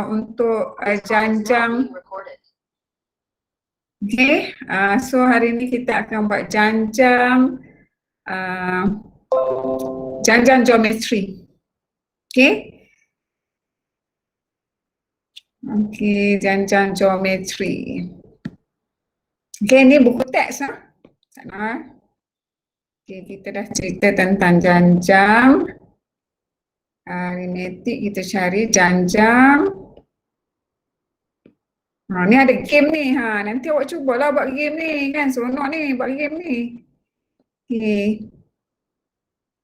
untuk janjang. Okay, so hari ni kita akan buat janjang janjang geometri. Okay. Okay, janjang geometri. Okay, ni buku teks lah. Sana. Okay, kita dah cerita tentang janjang. Aritmetik kita cari janjang. Ni ada game ni. Nanti awak cubalah buat game ni kan. Seronok ni buat game ni. Okay.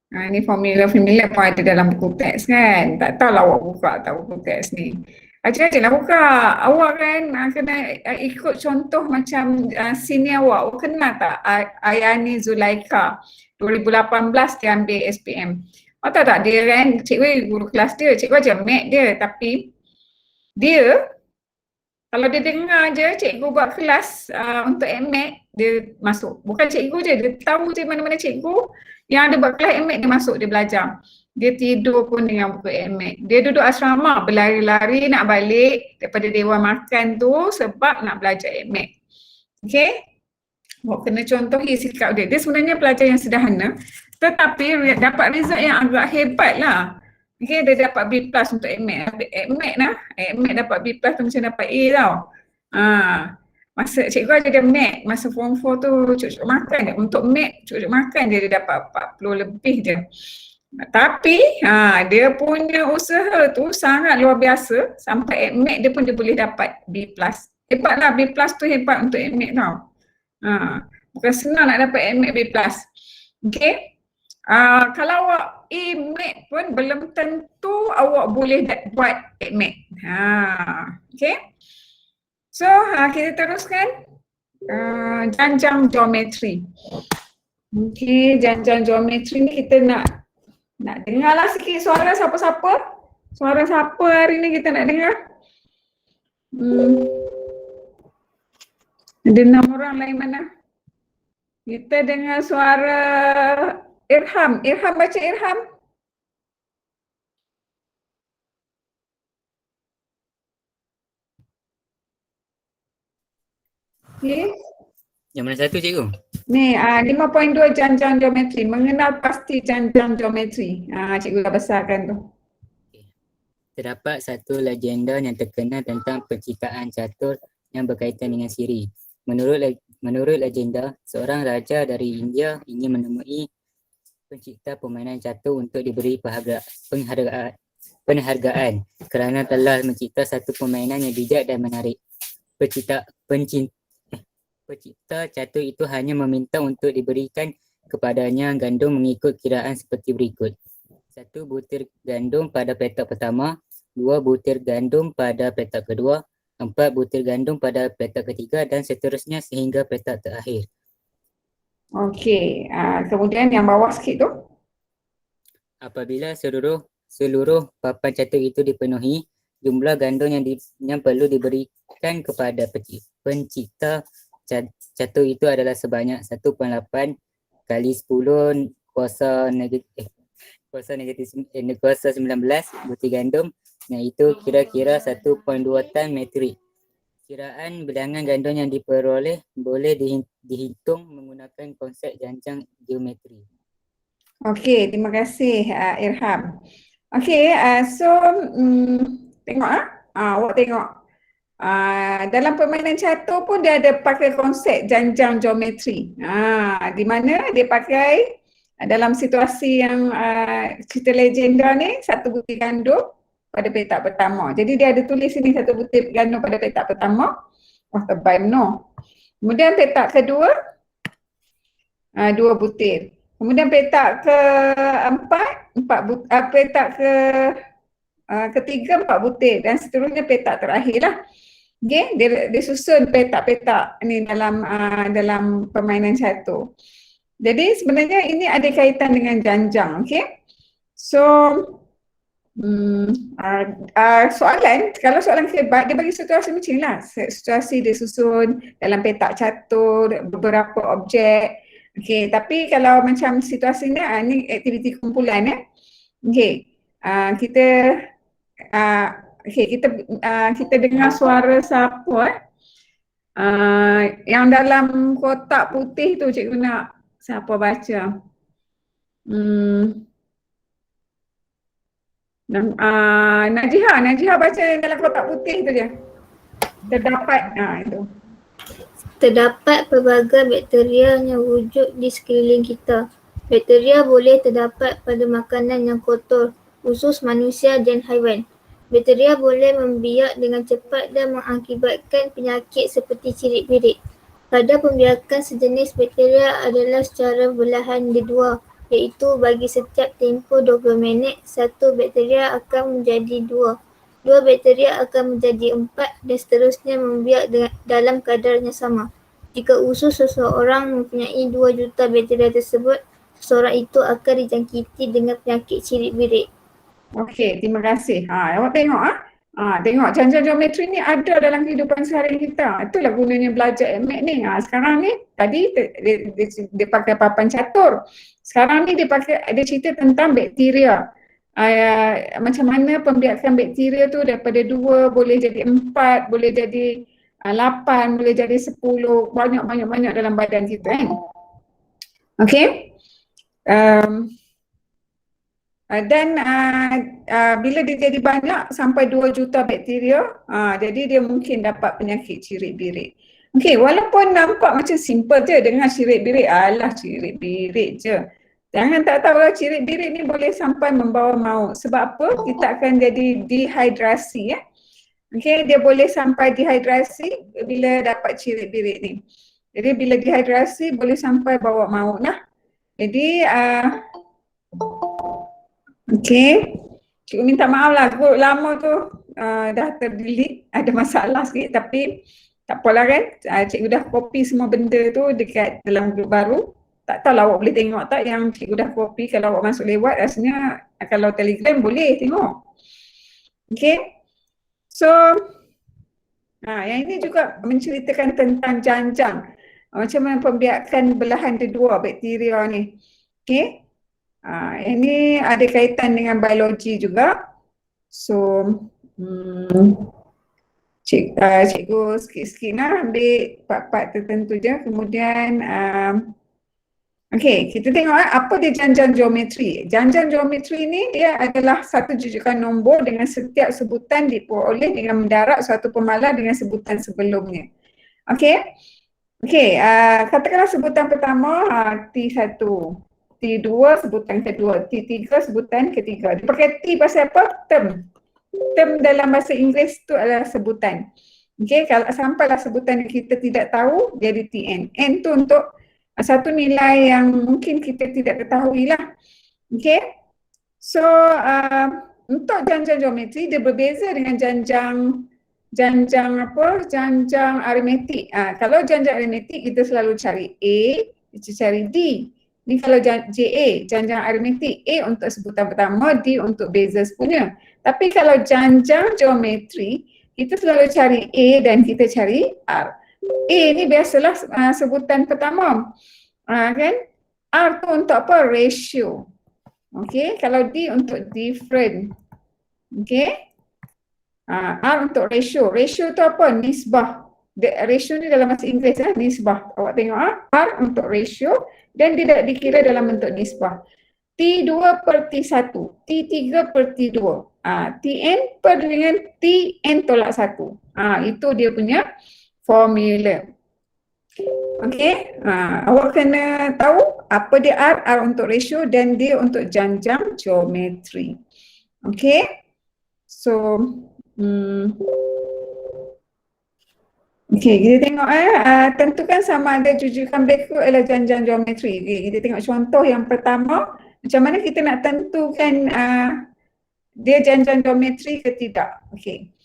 Ni formula-formula pun ada dalam buku teks kan. Tak tahulah awak buka tak buku teks ni. Rajin-rajinlah buka. Awak kan kena ikut contoh macam senior awak. Awak kenal tak Ayani Zulaika? 2018 dia ambil SPM. Awak tahu tak dia kan, cikgu guru kelas dia, cikgu ajar mat dia, tapi dia kalau dia dengar je cikgu buat kelas untuk MAT, dia masuk. Bukan cikgu je, dia tahu je mana-mana cikgu yang ada buat kelas MAT, dia masuk, dia belajar. Dia tidur pun dengan buku MAT. Dia duduk asrama, berlari-lari nak balik daripada Dewan Makan tu sebab nak belajar MAT. Okay? Awak kena contohi sikap dia. Dia sebenarnya pelajar yang sederhana, tetapi dapat result yang agak hebat lah. Okay, dia dapat B+ untuk MAT. MAT dapat B+ tu macam dapat A tau. Masa cikgu ada dia MAT, masa form 4 tu cucuk makan dia. Untuk MAT, cucuk makan dia dapat 40 lebih je. Tapi dia punya usaha tu sangat luar biasa. Sampai MAT dia pun dia boleh dapat B+. Hebat lah, B+ tu hebat untuk MAT tau. Bukan senang nak dapat MAT B+. Okay. Kalau awak MAT pun belum tentu awak boleh buat MAT. Okay. So kita teruskan janjang geometri. Okay, janjang geometri ni kita nak dengarlah sikit suara siapa-siapa. Suara siapa hari ni kita nak dengar? Ada 6 orang lain mana? Kita dengar suara Irham. Irham, baca Irham. Okay. Yang mana satu cikgu? Ni 5.2 janjang geometri. Mengenal pasti janjang geometri. Cikgu dah besarkan tu. Terdapat satu legenda yang terkenal tentang penciptaan catur yang berkaitan dengan siri. Menurut legenda, seorang raja dari India ingin menemui pencipta permainan catur untuk diberi penghargaan kerana telah mencipta satu permainan yang bijak dan menarik. Pencipta catur itu hanya meminta untuk diberikan kepadanya gandum mengikut kiraan seperti berikut. 1 butir gandum pada petak pertama, 2 butir gandum pada petak kedua, 4 butir gandum pada petak ketiga dan seterusnya sehingga petak terakhir. Okey, kemudian yang bawah sikit tu. Apabila seluruh papan catur itu dipenuhi, jumlah gandum yang perlu diberikan kepada pencipta catur itu adalah sebanyak 1.8 kali 10 kuasa negatif 19 butir gandum, iaitu kira-kira 1.2 tan metrik. Kiraan bilangan gandum yang diperoleh boleh dihitung menggunakan konsep janjang geometri. Okey, terima kasih Irham. Okey, so tengok awak tengok. Dalam permainan catur pun dia ada pakai konsep janjang geometri. Di mana dia pakai dalam situasi yang cerita legenda ni, 1 butir gandum pada petak pertama. Jadi dia ada tulis sini 1 butir gandum pada petak pertama. Wah, tebal no. Kemudian petak kedua 2 butir. Kemudian petak keempat 4 butir. Petak ketiga 4 butir dan seterusnya petak terakhir lah. Okay, dia susun petak-petak ni dalam permainan catur. Jadi sebenarnya ini ada kaitan dengan janjang, okay? So soalan, kalau soalan hebat dia bagi situasi macam ni lah. Situasi dia susun dalam petak catur, beberapa objek. Okay, tapi kalau macam situasi ni aktiviti kumpulan okay. Kita Okey, kita dengar suara siapa yang dalam kotak putih tu cikgu nak siapa baca? Najiha baca yang dalam kotak putih tu je. Terdapat itu. Terdapat pelbagai bakteria yang wujud di sekeliling kita. Bakteria boleh terdapat pada makanan yang kotor, khusus manusia dan haiwan. Bakteria boleh membiak dengan cepat dan mengakibatkan penyakit seperti cirit-birit. Kadar pembiakan sejenis bakteria adalah secara berlahan dua, iaitu bagi setiap tempoh 20 minit, satu bakteria akan menjadi dua bakteria akan menjadi 4 dan seterusnya membiak dalam kadar yang sama. Jika usus seseorang mempunyai 2 juta bakteria tersebut, seseorang itu akan dijangkiti dengan penyakit cirit-birit. Okey, terima kasih. Awak tengok tengok janjan geometri ni ada dalam kehidupan seharian kita. Itulah gunanya belajar MAT ni. Sekarang ni tadi dia pakai papan catur. Sekarang ni dia cerita tentang bakteria. Macam mana pembiakan bakteria tu daripada 2 boleh jadi 4, boleh jadi 8, boleh jadi 10, banyak dalam badan kita kan. Okey. Dan bila dia jadi banyak sampai 2 juta bakteria, jadi dia mungkin dapat penyakit cirit-birit. Okey, walaupun nampak macam simple je dengan cirit-birit, alah cirit-birit je. Jangan tak tahu lah cirit-birit ni boleh sampai membawa maut. Sebab apa? Kita akan jadi dehidrasi ya. Okey, dia boleh sampai dehidrasi bila dapat cirit-birit ni. Jadi bila dehidrasi boleh sampai bawa maut lah. Jadi okey, cikgu minta maaf lah, group lama tu dah terdelete, ada masalah sikit tapi tak apalah kan. Cikgu dah copy semua benda tu dekat dalam group baru. Tak tahulah awak boleh tengok tak yang cikgu dah copy. Kalau awak masuk lewat rasanya kalau Telegram boleh tengok. Okey. So yang ini juga menceritakan tentang janjang. Macam mana pembiakan belahan kedua bakteria ni. Okey. Ini ada kaitan dengan biologi juga. So cikgu sikit-sikit nak ambil part-part tertentu je. Kemudian okey, kita tengok apa dia janjang geometri. Janjang geometri ni dia adalah satu jujukan nombor dengan setiap sebutan diperoleh dengan mendarat suatu pemalar dengan sebutan sebelumnya. Okey. Okey, katakanlah sebutan pertama T1, T2 sebutan kedua, T3 sebutan ketiga. Dia pakai T pasal apa? Term. Term dalam bahasa Inggeris tu adalah sebutan. Okey, kalau sampailah sebutan yang kita tidak tahu jadi Tn. N tu untuk satu nilai yang mungkin kita tidak ketahui lah. Okey. So untuk janjang geometri dia berbeza dengan janjang aritmetik. Kalau janjang aritmetik kita selalu cari A, kita cari D. Ni kalau JA, janjang aritmetik, A untuk sebutan pertama, D untuk bezas punya. Tapi kalau janjang geometri, kita selalu cari A dan kita cari R. A ni biasalah sebutan pertama. Kan? R tu untuk apa? Ratio. Okey, kalau D untuk different. Okey. R untuk ratio. Ratio tu apa? Nisbah. Ratio ni dalam bahasa Inggeris nisbah. Awak tengok R untuk ratio dan tidak dikira dalam bentuk nisbah. T2 per T1, T3 per T2. Tn per dengan Tn tolak 1. Itu dia punya formula. Okey, awak kena tahu apa dia R untuk ratio dan D untuk janjang geometri. Okey, so okey, kita tengok tentukan sama ada jujukan berikut adalah janjang geometri. Okay, kita tengok contoh yang pertama, macam mana kita nak tentukan dia janjang geometri ke tidak. Okey,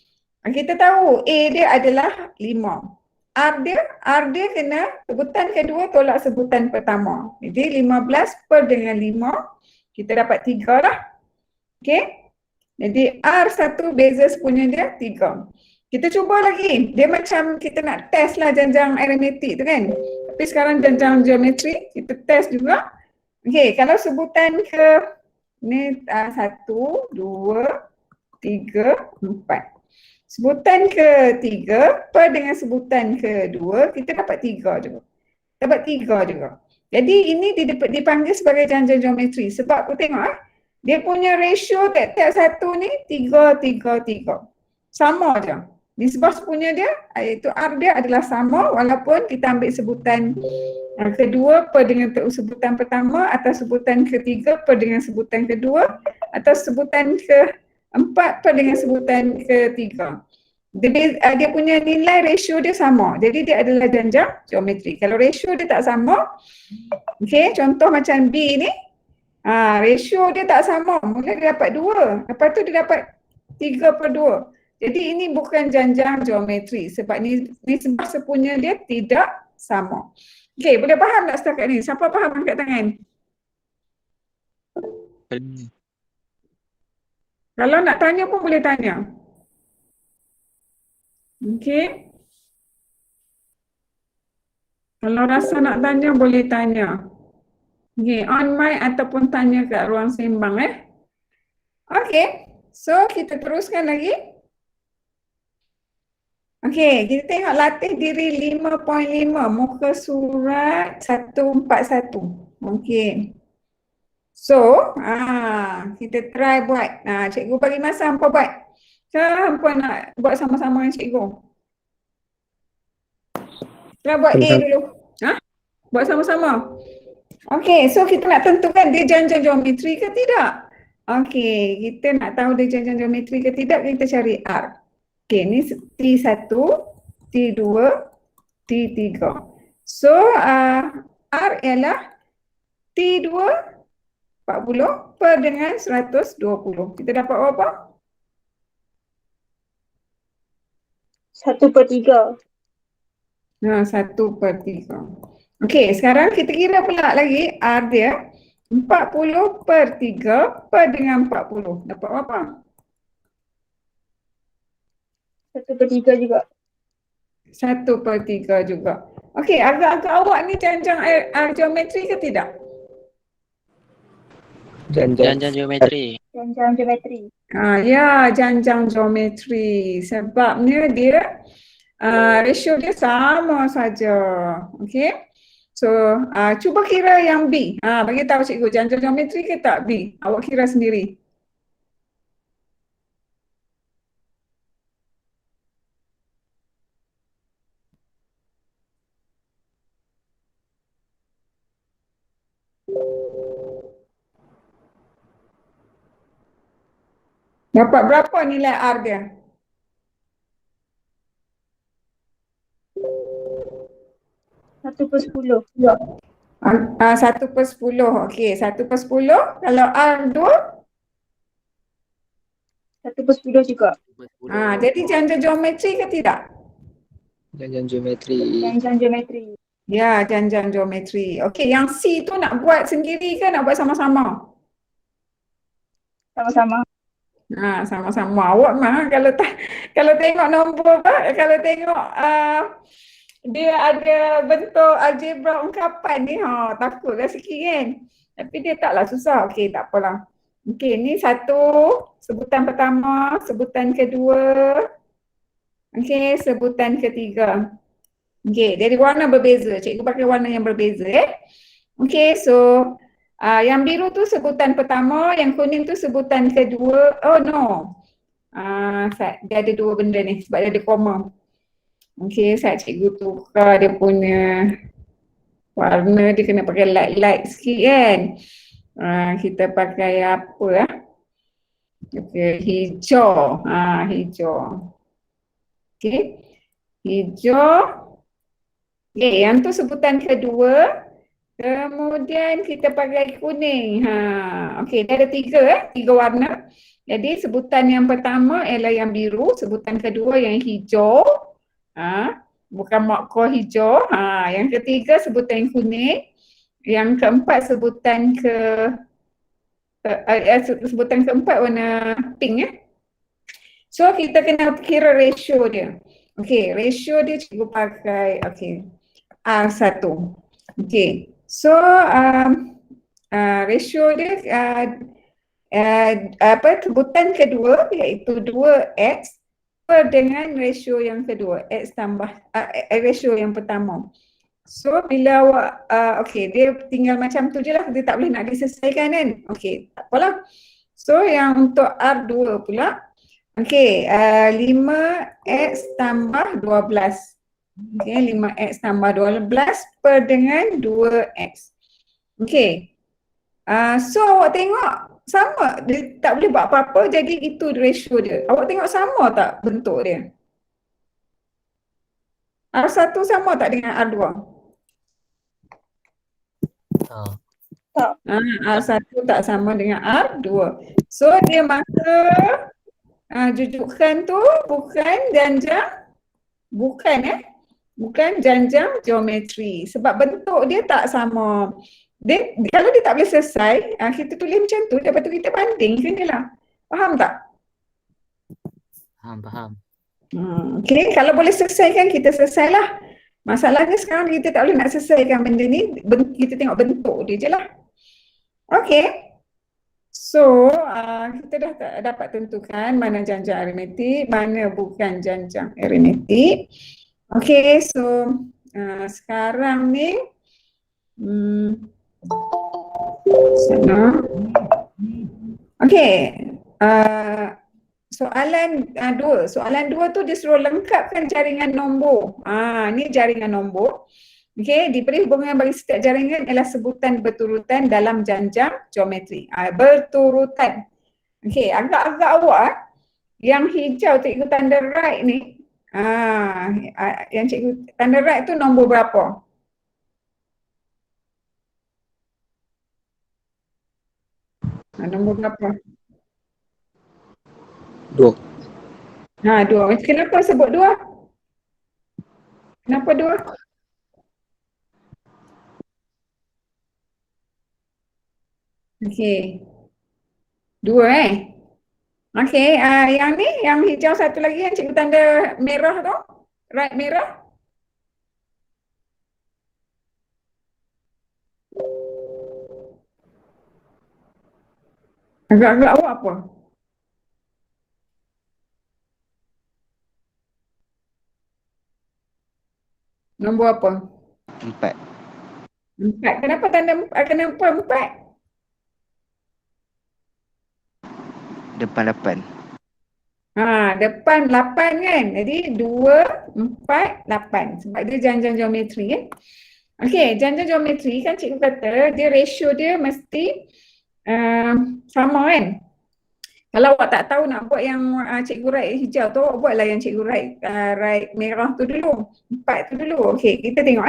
kita tahu A dia adalah 5. R dia kena sebutan kedua tolak sebutan pertama. Jadi 15 per dengan 5, kita dapat 3 lah. Okey. Jadi R1 bezas punya dia 3. Kita cuba lagi. Dia macam kita nak test lah janjang aritmetik tu kan. Tapi sekarang janjang geometri, kita test juga. Okey, kalau sebutan ke ni 1, 2, 3, 4. Sebutan ketiga per dengan sebutan kedua, kita dapat 3 juga. Dapat 3 juga. Jadi ini dipanggil sebagai janjang geometri sebab kau tengok dia punya ratio tiap-tiap satu ni 3, 3, 3. Sama je. Nisbah punya dia, iaitu R dia adalah sama walaupun kita ambil sebutan kedua per dengan sebutan pertama atau sebutan ketiga per dengan sebutan kedua atau sebutan keempat per dengan sebutan ketiga. Dia punya nilai ratio dia sama. Jadi dia adalah janjang geometri. Kalau ratio dia tak sama, okey, contoh macam B ni, ratio dia tak sama. Mula dia dapat 2, lepas tu dia dapat 3/2. Jadi ini bukan janjang geometri sebab nisbah sepunya dia tidak sama. Okey, boleh faham tak setakat ni? Siapa faham angkat tangan? Kalau nak tanya pun boleh tanya. Okey. Kalau rasa nak tanya, boleh tanya. Okey, on mic ataupun tanya kat ruang sembang Okey, so kita teruskan lagi. Okey, kita tengok latih diri 5.5, muka surat 141. Okey. So, kita try buat. Cikgu bagi masa hampa buat. Hampa nak buat sama-sama dengan cikgu? Kita buat A dulu. Buat sama-sama. Okey, so kita nak tentukan dia janjang geometri ke tidak? Okey, kita nak tahu dia janjang geometri ke tidak, kita cari R. Okey, ni T1, T2, T3. So, R ialah T2 40 per dengan 120. Kita dapat berapa? 1/3. 1/3. Okey, sekarang kita kira pula lagi R dia 40/3 per dengan 40. Dapat berapa? 1/3 juga. 1/3 juga. Okey, agak-agak awak ni janjang geometri ke tidak? Janjang geometri. Janjang geometri. Ya, janjang geometri. Sebabnya dia ratio dia sama saja. Okey. So, cuba kira yang B. Bagi tahu cikgu, janjang geometri ke tak B? Awak kira sendiri. Dapat berapa nilai R dia? Satu per 10. 1/10. Okey, 1/10. Kalau R2? 1/10 juga. Jadi janjang geometri ke tidak? Janjang geometri. Janjang geometri. Ya, janjang geometri. Okey, yang C tu nak buat sendiri ke nak buat sama-sama? Sama-sama. Sama-sama. Awak mah kalau tengok nombor kalau tengok dia ada bentuk algebra ungkapan ni, takutlah sikit kan. Tapi dia taklah susah. Okey, tak apalah. Okey, ni satu, sebutan pertama, sebutan kedua. Okey, sebutan ketiga. Okey, dari warna berbeza. Cikgu pakai warna yang berbeza Okey, so yang biru tu sebutan pertama, yang kuning tu sebutan kedua. Oh no. Dia ada dua benda ni sebab dia ada koma. Okey, cikgu tukar dia punya warna, dia kena pakai light sikit kan. Kita pakai apa Okey, hijau. Hijau. Okey. Hijau. Okey, yang tu sebutan kedua. Kemudian kita pakai kuning. Okey, dia ada tiga warna. Jadi sebutan yang pertama ialah yang biru, sebutan kedua yang hijau. Bukan makro hijau. Yang ketiga sebutan yang kuning. Yang keempat sebutan sebutan keempat warna pink So kita kena kira ratio dia. Okey, ratio dia cikgu pakai R1. Okey. So ratio dia sebutan kedua iaitu 2x per dengan rasio yang kedua, x tambah rasio yang pertama. So bila awak okey, dia tinggal macam tu je lah, dia tak boleh nak diselesaikan kan. Okey, tak apalah. So yang untuk R2 pula, okey, 5x tambah 12. Okey, 5x tambah 12 per dengan 2x. Okey. So awak tengok sama, dia tak boleh buat apa-apa, jadi itu ratio dia. Awak tengok sama tak bentuk dia? R1 sama tak dengan R2? Tak. R1 tak sama dengan R2. So dia maka jujukan tu bukan janjang geometri sebab bentuk dia tak sama. Kalau dia tak boleh selesai, kita tulis macam tu, lepas tu kita bandingkan je lah. Faham tak? Faham. Okay, kalau boleh selesaikan, kita selesailah. Masalahnya sekarang kita tak boleh nak selesaikan benda ni, kita tengok bentuk dia je lah. Okay. So, kita dah dapat tentukan mana janjang aritmetik, mana bukan janjang aritmetik. Okay, so sekarang ni sana. Okay, soalan dua. Soalan dua tu dia suruh lengkapkan jaringan nombor. Ni jaringan nombor. Okay, diberi hubungan bagi setiap jaringan ialah sebutan berturutan dalam janjang geometri. Berturutan. Okay, agak-agak awak yang hijau cikgu tanda right ni. Yang cikgu tanda right tu nombor berapa? Nombor berapa? 2. 2. Kenapa sebut 2? Kenapa 2? Okey. 2 Okey, yang ni, yang hijau satu lagi yang cikgu tanda merah tu, right merah. Agak-agak awak apa? Nombor apa? 4. 4. Kenapa tanda kenapa 4? Depan 8. Depan 8 kan. Jadi 2, 4, 8. Sebab dia janjang geometri kan. Okey, janjang geometri kan cikgu kata dia ratio dia mesti sama kan. Kalau awak tak tahu nak buat yang cikgu write hijau tu, awak buatlah yang cikgu write merah tu dulu. 4 tu dulu. Okey, kita tengok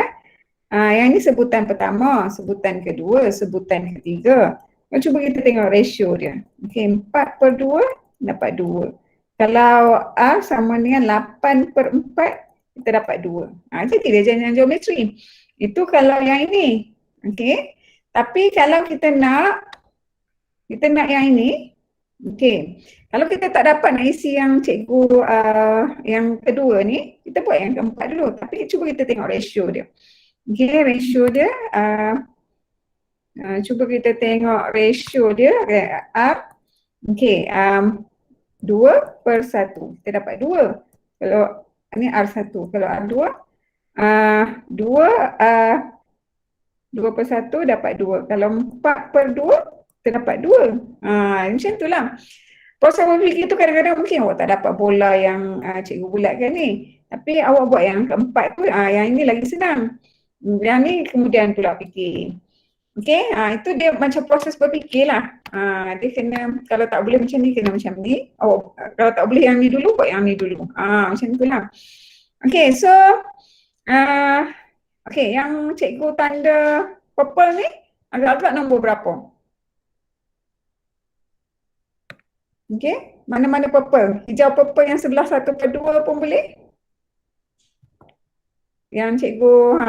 yang ni sebutan pertama, sebutan kedua, sebutan ketiga. Cuba kita tengok ratio dia. Okey, 4 per 2 dapat 2. Kalau R sama dengan 8 per 4, kita dapat 2. Jadi dia janjang geometri. Itu kalau yang ini. Okey. Tapi kalau kita nak yang ini, okey. Kalau kita tak dapat nak isi yang cikgu yang kedua ni, kita buat yang keempat dulu. Tapi cuba kita tengok ratio dia. Okey, ratio dia cuba kita tengok ratio dia R. Okey, 2 per 1. Kita dapat 2. Kalau ni R1. Kalau R2, 2 per 1 dapat 2. Kalau 4 per 2, kita dapat 2. Macam tu lah. Proses berfikir tu kadang-kadang mungkin awak tak dapat bola yang cikgu bulatkan ni. Tapi awak buat yang keempat tu, yang ini lagi senang. Yang ni kemudian pula fikir. Okey, itu dia macam proses berfikir lah. Dia kena, kalau tak boleh macam ni, kena macam ni. Kalau tak boleh yang ni dulu, buat yang ni dulu. Macam tu lah. Okey, so okey, yang cikgu tanda purple ni agak-agak nombor berapa? Okey, mana-mana purple? Hijau purple yang sebelah 1 per 2 pun boleh? Yang cikgu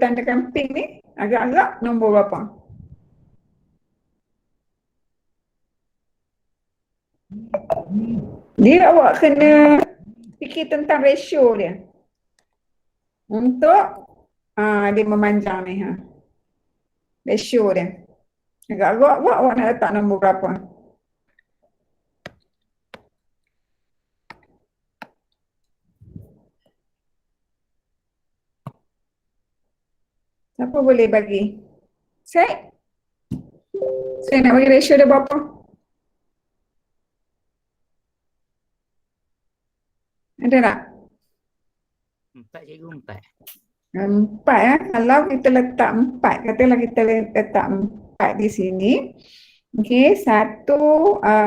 tandakan pink ni agak-agak nombor berapa? Dia awak kena fikir tentang ratio dia. Untuk dia memanjang ni. Ratio dia. Agak-agak awak nak letak nombor berapa? Siapa boleh bagi? Saya nak bagi ratio dia berapa? Ada tak? 4 cikgu, 4. 4 ya. Kalau kita letak 4, katakanlah kita letak 4 di sini. Okey,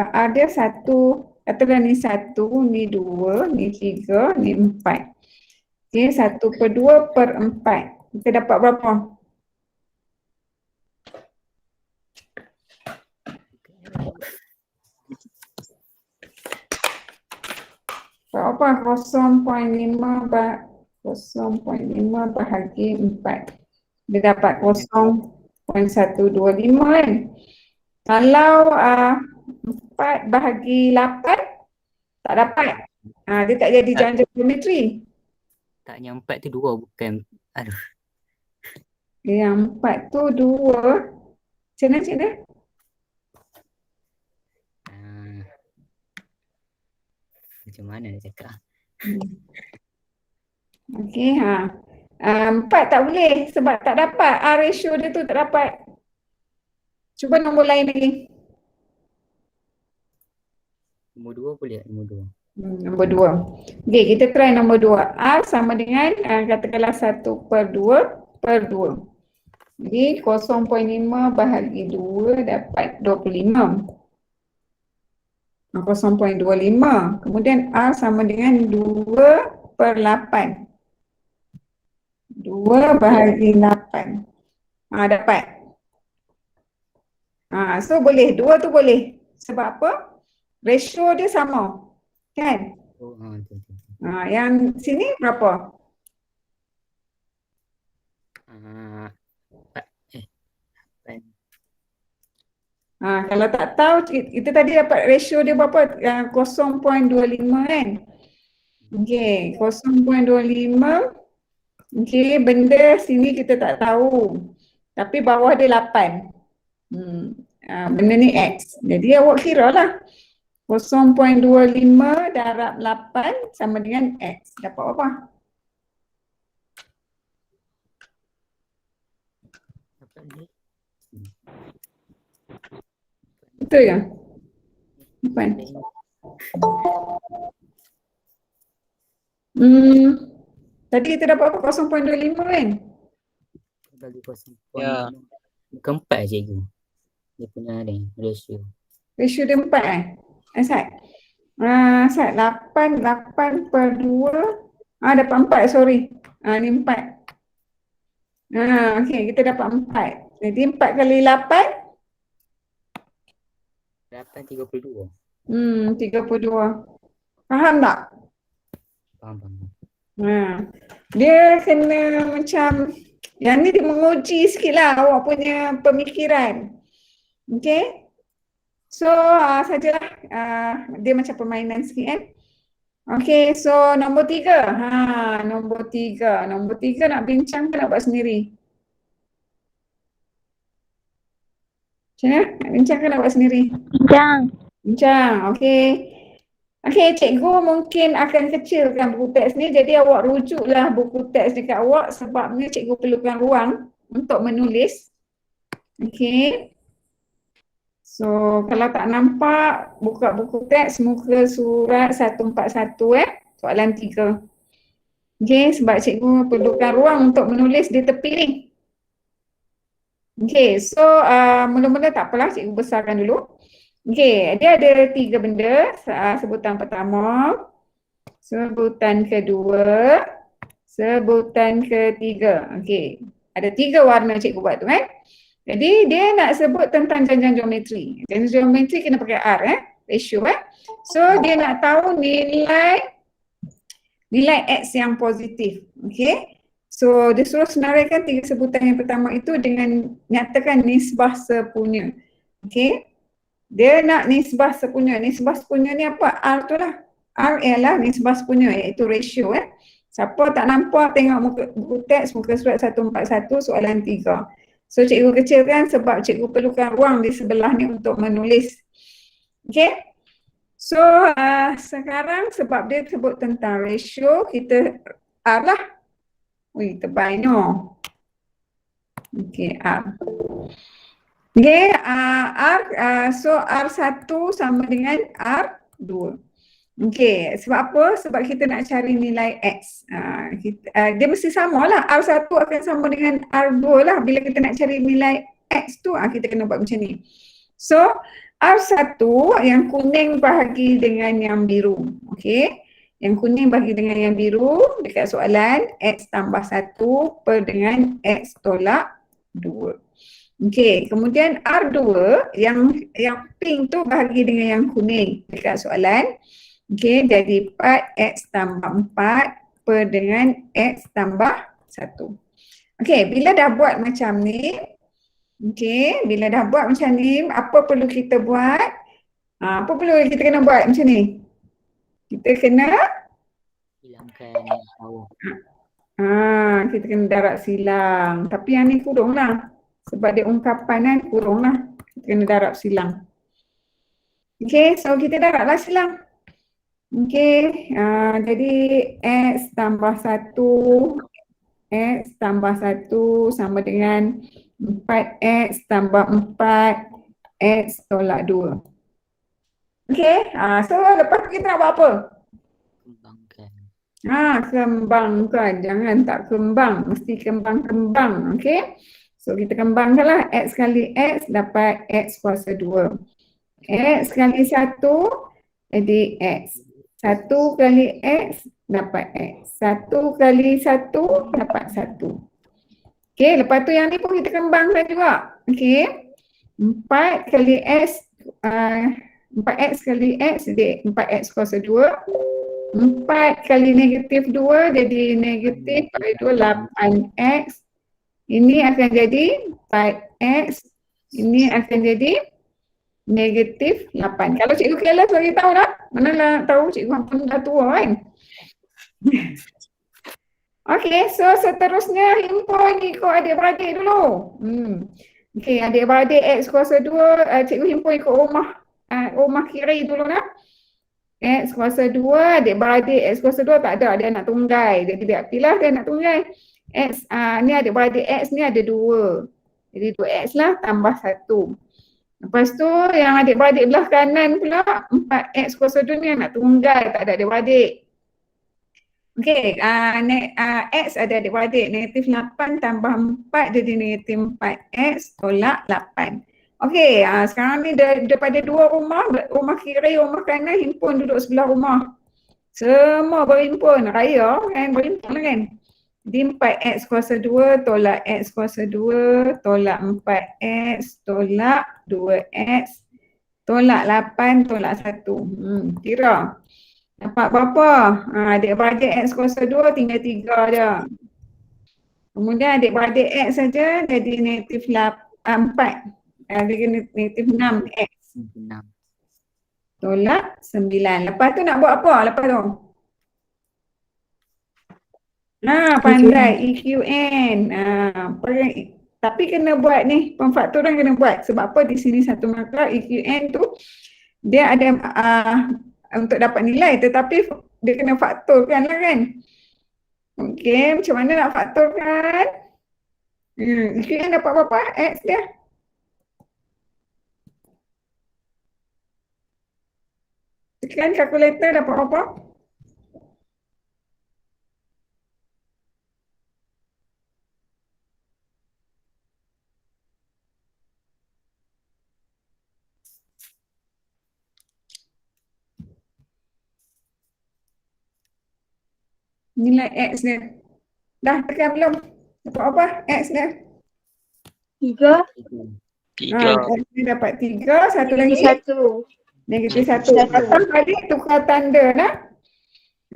ada satu, katakanlah ni 1, ni 2, ni 3, ni 4. Okey, 1/2/4. Kita dapat berapa? Berapa? 0.5 bahagi 4. Dia dapat 0.125 kan? Kalau 4 bahagi 8, tak dapat. Dia tak jadi jangka geometri. Taknya 4 tu 2 bukan. Aduh. Yang 4 tu 2. Macam mana? Macam mana nak cakap? Okey, 4 tak boleh sebab tak dapat. Ratio dia tu tak dapat. Cuba nombor lain lagi. Nombor 2 boleh tak? Nombor 2. Nombor 2. Okey, kita try nombor 2. R sama dengan katakanlah 1/2/2. Jadi 0.5 bahagi 2 dapat 25. 0.25. Kemudian R sama dengan 2/8. 2 bahagi 8. Dapat. So boleh. 2 tu boleh. Sebab apa? Ratio dia sama. Kan? Oh, tu. Yang sini berapa? 8. Kalau tak tahu, kita tadi dapat ratio dia berapa? 0.25 kan? Okey, 0.25. Okey, benda sini kita tak tahu. Tapi bawah dia 8. Benda ni X. Jadi awak kira lah. 0.25 darab 8 sama dengan X. Dapat apa? Dapat ni. Betul ke? Depan. Tadi kita dapat apa? 0.25 kan? Bagi 0. Ya. Bukan 4 cikgu. Dia punya ni, ratio. Ratio dia 4 Asad? Asad 8/2. Dapat 4, sorry. Ni 4. Okey, kita dapat 4. Jadi 4 kali 8? 8/32. 32. Faham tak? Faham. Dia kena macam, yang ni dia menguji sikit lah awak punya pemikiran. Okay? So, sajalah. Dia macam permainan sikit kan. Okay, so nombor 3. Nombor 3. Nombor 3 nak bincang ke nak buat sendiri? Macam mana? Nak bincang ke nak buat sendiri? Bincang, okay. Okay, cikgu mungkin akan kecilkan buku teks ni, jadi awak rujuklah buku teks dekat awak sebabnya cikgu perlukan ruang untuk menulis. Okay. So, kalau tak nampak, buka buku teks muka surat 141 soalan 3. Okay, sebab cikgu perlukan ruang untuk menulis di tepi ni. Okay, so mula-mula tak apalah, cikgu besarkan dulu. Okey, dia ada 3 benda. Sebutan pertama, sebutan kedua, sebutan ketiga. Okey, ada 3 warna cikgu buat tu kan. Jadi dia nak sebut tentang janjian geometri. Janjian geometri kena pakai R ratio So dia nak tahu nilai X yang positif. Okey. So dia suruh senaraikan 3 sebutan yang pertama itu dengan nyatakan nisbah sepunya. Okey. Dia nak nisbah sepunya. Nisbah sepunya ni apa? R tu lah. R ialah nisbah sepunya, iaitu ratio. Siapa tak nampak tengok buku teks muka surat 141 soalan 3. So cikgu kecilkan sebab cikgu perlukan ruang di sebelah ni untuk menulis. Okay. So sekarang sebab dia sebut tentang ratio, kita R lah. Tebal no. Okey, R. Okey, so R1 sama dengan R2. Okey, sebab apa? Sebab kita nak cari nilai X. Dia mesti sama lah. R1 akan sama dengan R2 lah. Bila kita nak cari nilai X tu, kita kena buat macam ni. So, R1 yang kuning bahagi dengan yang biru. Okey. Yang kuning bahagi dengan yang biru dekat soalan X tambah 1 per dengan X tolak 2. Okey, kemudian R2 yang pink tu bahagi dengan yang kuning dekat soalan. Okey, jadi 4X tambah 4 per dengan X tambah 1. Okey, bila dah buat macam ni, bila dah buat macam ni, apa perlu kita buat? Apa perlu kita kena buat macam ni? Kita kena Hilangkan bawah. kita kena darab silang. Tapi yang ni kurung lah. Sebab dia ungkapan kan kurung lah. Kita kena darab silang. Okey, so kita darablah silang. Okey, jadi X tambah 1 X tambah 1 sama dengan 4X tambah 4 X tolak 2. Okey, so lepas tu kita nak buat apa? Kembangkan. Kembangkan. Jangan tak kembang. Mesti kembang-kembang. Okey. So kita kembangkanlah. X kali X dapat X kuasa 2. X kali 1 jadi X. 1 kali X dapat X. 1 kali 1 dapat 1. Okey, lepas tu yang ni pun kita kembangkan juga. Okey. 4 kali X 4X kali X jadi 4X kuasa 2. 4 kali negatif 2 jadi negatif kali 2 8X. Ini akan jadi 4X. Ini akan jadi negatif 8. Kalau cikgu kelas bagi tahu dah. Manalah tahu cikgu pun dah tua kan. Okey, so seterusnya himpun ikut adik-beradik dulu. Okey, adik-beradik X kuasa 2, cikgu himpun ikut rumah kiri dulu lah. X kuasa 2, adik-beradik X kuasa 2 tak ada, dia nak tunggai. Jadi dia pilih dia nak tunggai. X, ni adik-beradik X ni ada 2. Jadi 2X lah tambah 1. Lepas tu yang adik-beradik belah kanan pula 4X kuasa 2 ni nak tunggai, tak ada adik-beradik. Okey, X ada adik-beradik, negatif 8 tambah 4 jadi negatif 4X tolak 8. Okey, sekarang ni daripada dua rumah kiri, rumah kanan himpun duduk sebelah rumah. Semua berhimpun, raya kan, berhimpun lah kan. Jadi 4X kuasa 2 tolak X kuasa 2 tolak 4X tolak 2X tolak 8 tolak 1. Kira. Dapat berapa? Adik-beradik X kuasa 2 tinggal 3 je. Kemudian adik-beradik X saja jadi negatif 4. Jadi negatif 6X. 6. Tolak 9. Lepas tu nak buat apa lepas tu? Pandai EQN. Tapi kena buat ni, pemfaktoran kena buat. Sebab apa di sini satu markah EQN tu dia ada untuk dapat nilai tetapi dia kena faktorkan lah kan. Okey, macam mana nak faktorkan? EQN dapat berapa? X dia. Tekan kalkulator dapat berapa? Nilai X dia. Dah tekan belum? Dapat apa X dia? 3. X dia dapat 3, satu lagi? 1. Negatif 1. Lepas tadi tukar tanda lah.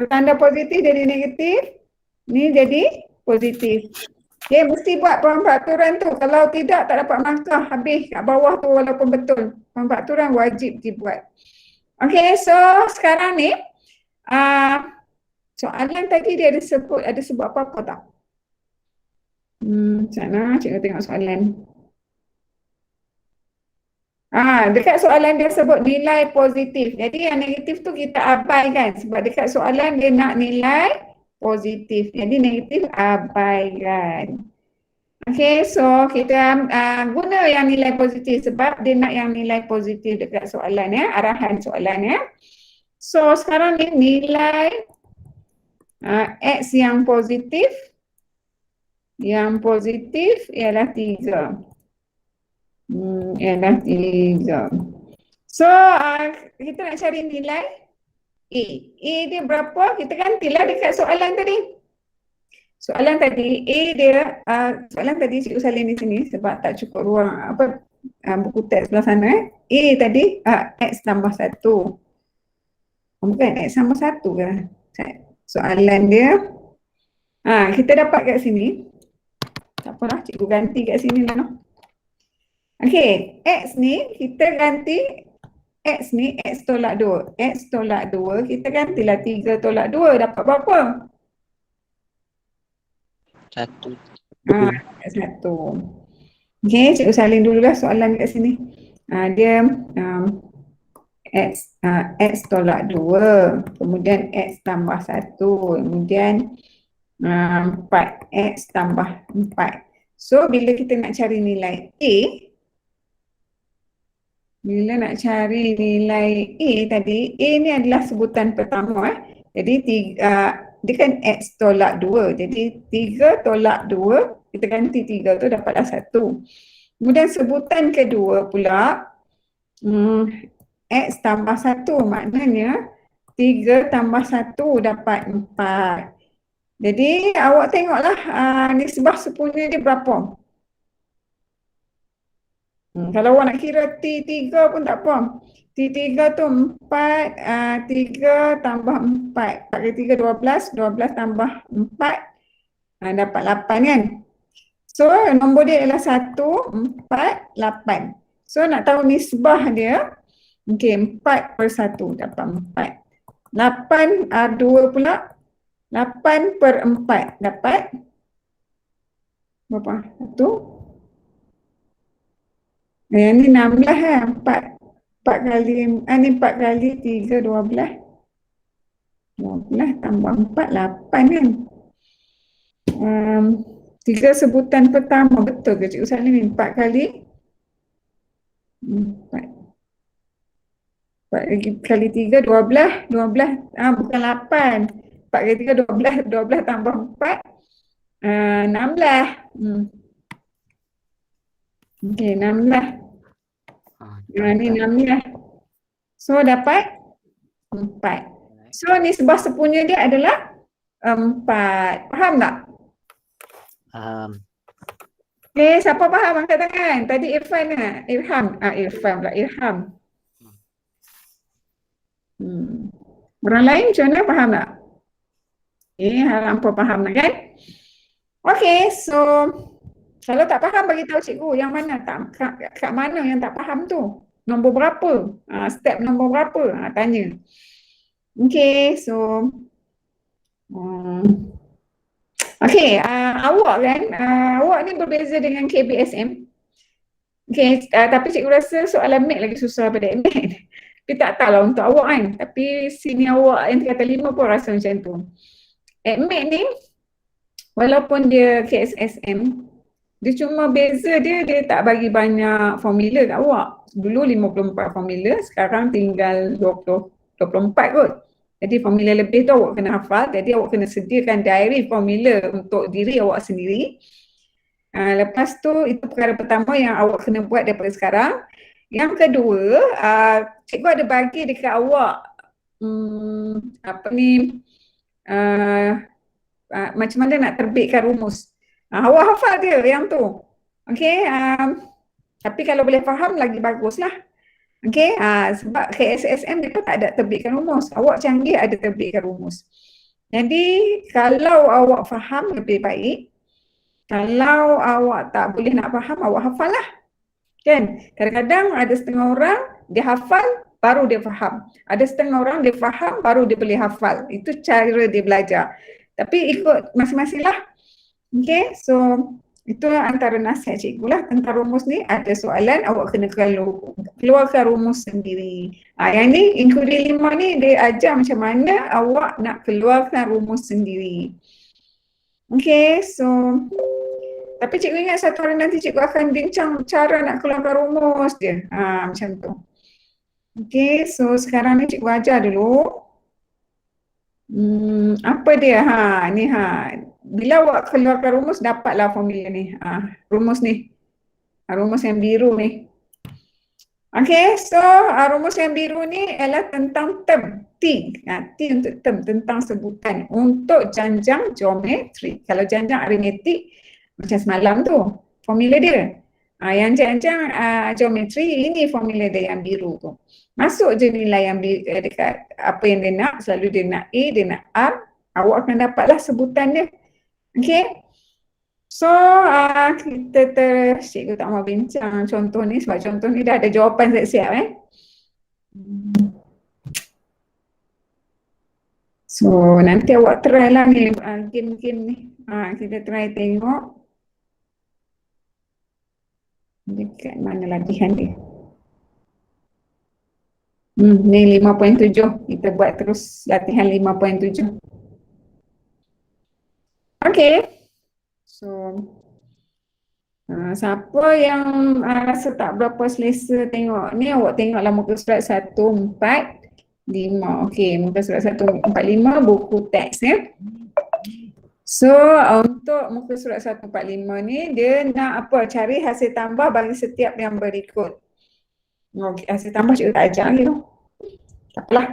Tanda positif jadi negatif. Ni jadi positif. Okay, mesti buat pemfaktoran tu. Kalau tidak tak dapat markah. Habis kat bawah tu walaupun betul. Pemfaktoran wajib dibuat. Okay, so sekarang ni soalan tadi dia ada sebut apa-apa tak? Sana cikgu tengok soalan. Dekat soalan dia sebut nilai positif. Jadi yang negatif tu kita abaikan sebab dekat soalan dia nak nilai positif. Jadi negatif abaikan. Okay, so kita guna yang nilai positif sebab dia nak yang nilai positif dekat soalan ya, arahan soalan ya. So sekarang ni nilai X yang positif ialah 3. Ialah 3. So kita nak cari nilai A. A dia berapa? Kita gantilah dekat soalan tadi. Soalan tadi A dia soalan tadi Cikgu salin di sini sebab tak cukup ruang buku teks sebelah sana. A tadi X tambah 1. Bukan X tambah 1 ke? Soalan dia kita dapat kat sini. Tak apalah, cikgu ganti kat sini lah. Okey, X ni kita ganti X ni X tolak 2. X tolak 2 kita gantilah 3 tolak 2 dapat berapa? 1. 1. Okey, cikgu salin dululah soalan kat sini. Dia X tolak 2, kemudian X tambah 1, kemudian 4, X tambah 4. So, bila kita nak cari nilai A, tadi, A ni adalah sebutan pertama. Jadi, dia kan X tolak 2. Jadi, 3 tolak 2, kita ganti 3 tu dapatlah 1. Kemudian sebutan kedua pula, X tambah 1 maknanya 3 tambah 1 dapat 4. Jadi awak tengoklah nisbah sepunya dia berapa. Kalau awak nak kira T3 pun tak apa. T3 tu 4, 3 tambah 4. 4 kali 3, 12. 12 tambah 4, dapat 8 kan. So nombor dia adalah 1, 4, 8. So nak tahu nisbah dia, okey, 4 per 1 dapat 4. 8 2 pula, 8 per 4 dapat berapa? 1. Yang ni 16 lah. 4 kali, ni 4 kali 3, 12. 12 tambah 4, 8 kan. 3 sebutan pertama, betul ke Cikgu Salim? 4 kali 4 kali 3, 12. 12, bukan 8. 4 kali 3, 12. 12 tambah 4, 16. Okey, 16. Ni 16. So, dapat 4. So, nisbah sepunya dia adalah 4. Faham tak? Faham. Okey, siapa faham angkat tangan? Tadi Irfan lah. Irfan pula. Irham. Orang lain macam mana, faham tak? Harap apa faham lah kan? Okey, so kalau tak faham bagi tahu cikgu yang mana kat mana yang tak faham tu. Nombor berapa? Step nombor berapa? Tanya. Okey, so okey, awak kan, awak ni berbeza dengan KBSM. Okey, tapi cikgu rasa soalan MAT lagi susah daripada MAT. Tapi tak tahulah untuk awak kan. Tapi sini awak yang tingkatan 5 pun rasa macam tu. MAT ni, walaupun dia KSSM, dia cuma beza dia tak bagi banyak formula kat awak. Dulu 54 formula, sekarang tinggal 24 kot. Jadi formula lebih tu awak kena hafal. Jadi awak kena sediakan diary formula untuk diri awak sendiri. Lepas tu, itu perkara pertama yang awak kena buat daripada sekarang. Yang kedua, cikgu ada bagi dekat awak macam mana nak terbitkan rumus. Awak hafal dia yang tu. Okey, tapi kalau boleh faham lagi baguslah. Okey, sebab KSSM dia tak ada terbitkan rumus. Awak canggih ada terbitkan rumus. Jadi kalau awak faham lebih baik. Kalau awak tak boleh nak faham, awak hafal lah. Kan? Kadang-kadang ada setengah orang dia hafal baru dia faham. Ada setengah orang dia faham baru dia boleh hafal. Itu cara dia belajar. Tapi ikut masing-masing lah. Okay, so itulah antara nasihat cikgu lah tentang rumus ni. Ada soalan, awak kena keluarkan rumus sendiri. Yang ni, Inquiry 5 ni dia ajar macam mana awak nak keluarkan rumus sendiri. Okay, so Tapi cikgu ingat satu hari nanti cikgu akan bincang cara nak keluarkan rumus dia. Macam tu. Okey, so sekarang ni cikgu ajar dulu. Apa dia? Ni bila awak keluarkan rumus dapatlah formula ni. Rumus ni. Rumus yang biru ni. Okey, so rumus yang biru ni adalah tentang term. T. T untuk term, tentang sebutan untuk janjang geometri. Kalau janjang aritmetik macam semalam tu, formula dia. Yang janjang geometri, ini formula dia yang biru tu. Masuk je nilai yang dekat apa yang dia nak, selalu dia nak A, dia nak R, awak akan dapatlah sebutan dia. Okey. So, cikgu tak mau bincang contoh ni sebab contoh ni dah ada jawapan siap-siap So, nanti awak try lah ni game-game ni. Kita try tengok dekat mana latihan dia. Ni 5.7. Kita buat terus latihan 5.7. Okay. So, siapa yang rasa tak berapa selesa tengok ni, awak tengoklah muka surat 145. Okay, muka surat 145 buku teks ya. So, untuk muka surat 145 ni, dia nak apa? Cari hasil tambah bagi setiap yang berikut. Okay, hasil tambah cikgu tak ajar lagi tu. Tak apalah.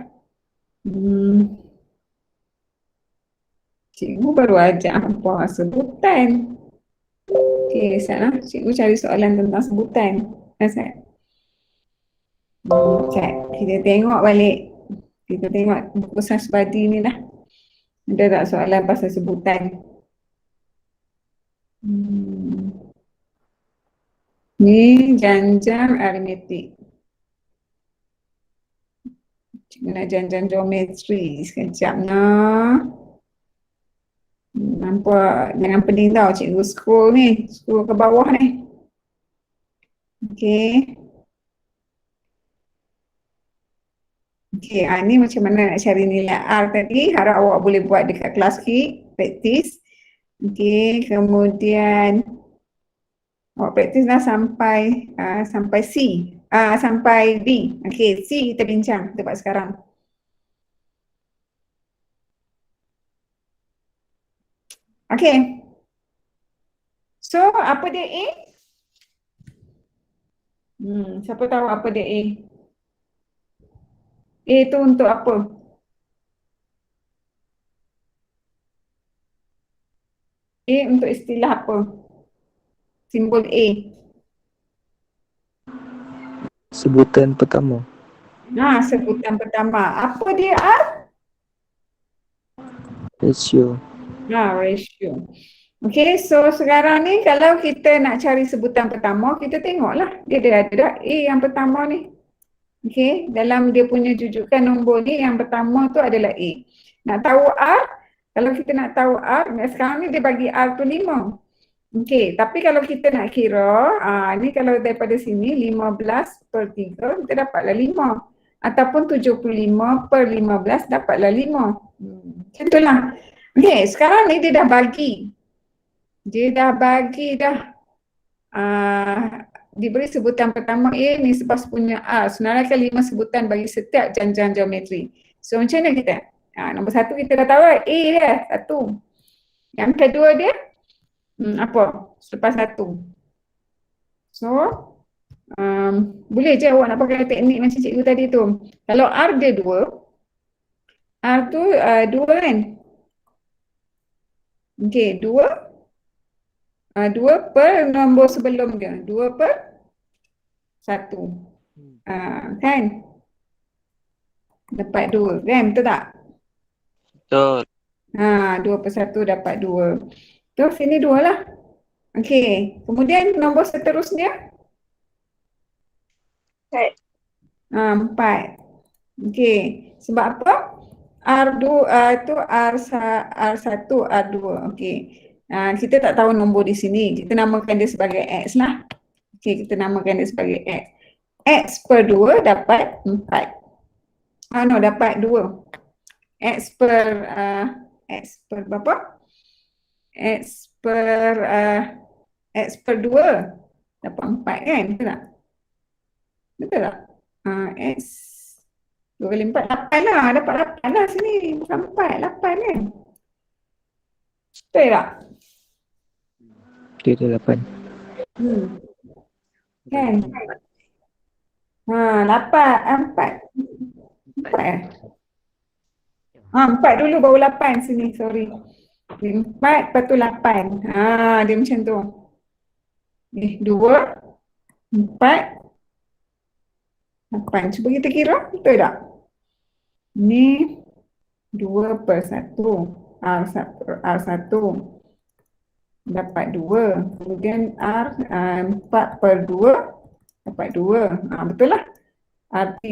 Cikgu baru ajar apa? Sebutan. Okay, sana cikgu cari soalan tentang sebutan. Asal? Kita tengok balik. Kita tengok buku Sasbadi ni lah. Ada tak soalan pasal sebutan? Ni janjang aritmetik. Cikgu nak janjang geometri sekejap nak. Nampak, jangan pening tau cikgu scroll ni. Scroll ke bawah ni. Okay. Okay, ni macam mana nak cari nilai R tadi. Harap awak boleh buat dekat kelas kit, praktis. Okay, kemudian awak praktis dah sampai C. Sampai B. Okay, C kita bincang, kita buat sekarang. Okay. So, apa dia A? Siapa tahu apa dia A? A tu untuk apa? A untuk istilah apa? Simbol A. Sebutan pertama. Sebutan pertama. Apa dia R? Ratio. Ratio. Okay, so sekarang ni kalau kita nak cari sebutan pertama, kita tengoklah. Dia ada A yang pertama ni. Okay, dalam dia punya jujukan nombor ni yang pertama tu adalah A. Nak tahu R? Kalau kita nak tahu R, sekarang ni dia bagi R tu 5. Okay, tapi kalau kita nak kira, ni kalau daripada sini 15/3, kita dapatlah 5. Ataupun 75/15 dapatlah 5. Macam tu lah. Okay, sekarang ni dia dah bagi. Dia dah bagi dah. Diberi sebutan pertama A ni sebab punya R. Senaraikan 5 sebutan bagi setiap janjang geometri. So macam mana kita? Nombor 1 kita dah tahu A dia, 1. Yang kedua dia, apa? Selepas 1. So, boleh je awak nak pakai teknik macam cikgu tadi tu. Kalau R dia 2, R tu 2 kan? Okay, 2 per nombor sebelum dia. 2/1. Kan? Dapat 2. Kan? Betul tak? Betul. 2/1 dapat 2. Terus sini 2 lah. Okey. Kemudian nombor seterusnya? 4. Okey. Sebab apa? R2 tu R1, R2. Okey. Kita tak tahu nombor di sini. Kita namakan dia sebagai X lah. Okey, kita namakan dia sebagai X. X per 2 dapat 4. Dapat 2. X per berapa? X per X per 2 dapat 4 kan? Betul tak? Betul tak? X 2 kali 4, 8 lah. Dapat 8 lah sini. Bukan 4, 8 kan? Betul tak? Dia ada 8. Hmm. Kan? 8, 4. 4 eh? 4 dulu baru 8 sini, sorry. 4 lepas tu 8. Dia macam tu. 2, 4, 8. Cuba kita kira, betul tak? Ni 2 per 1. R1 dapat 2. Kemudian R 4 per 2 dapat 2. Betul lah. R3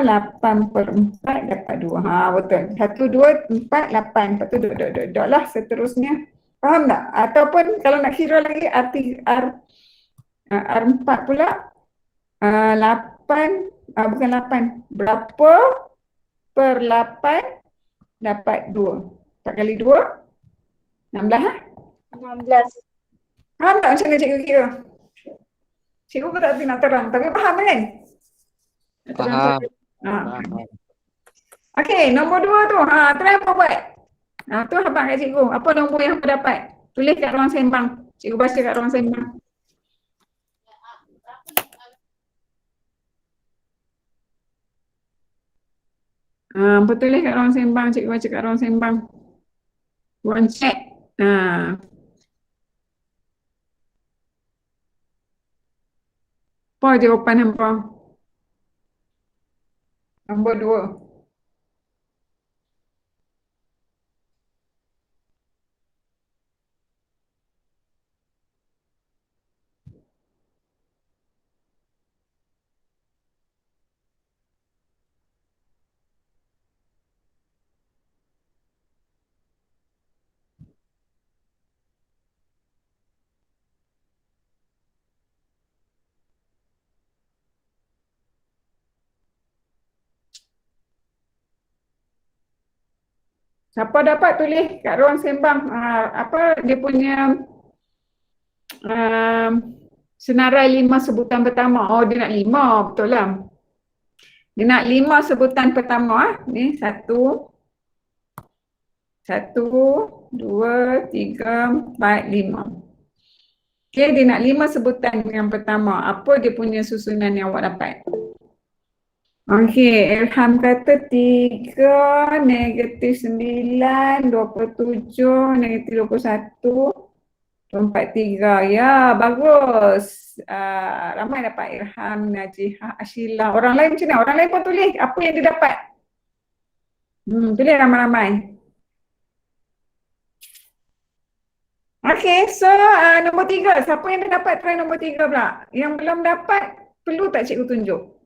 8 per 4 dapat 2. Betul. 1, 2, 4, 8. Lepas tu dot lah seterusnya. Faham tak? Ataupun kalau nak kira lagi R4 pula 8 bukan 8. Berapa per 8 dapat 2. 4 kali 2 16 lah. 16. Faham tak macam mana cikgu kira? Cikgu pun tak tahu nak terang, tapi faham kan? Nak terang Faham. sikit? Okey, nombor 2 tu. Try apa buat? Tu abang kat cikgu. Apa nombor yang apa dapat? Tulis kat ruang sembang. Cikgu baca kat ruang sembang. Apa tulis kat ruang sembang? Cikgu baca kat ruang sembang. Ruang chat. Apa jawapan hampa? Nombor 2. Siapa dapat tulis kat ruang sembang apa dia punya senarai 5 sebutan pertama. Dia nak 5, betul lah. Dia nak 5 sebutan pertama. Ni 1, 2, 3, 4, 5. Okey, dia nak 5 sebutan yang pertama. Apa dia punya susunan yang awak dapat? Okey, Ilham kata 3, -9, 27, -21, 23. Ya, bagus. Ramai dapat Ilham, Najihah, Ashila. Orang lain macam mana? Orang lain pun tulis apa yang dia dapat. Tulis ramai-ramai. Okey, so nombor 3. Siapa yang dah dapat try nombor 3 pula? Yang belum dapat, perlu tak cikgu tunjuk?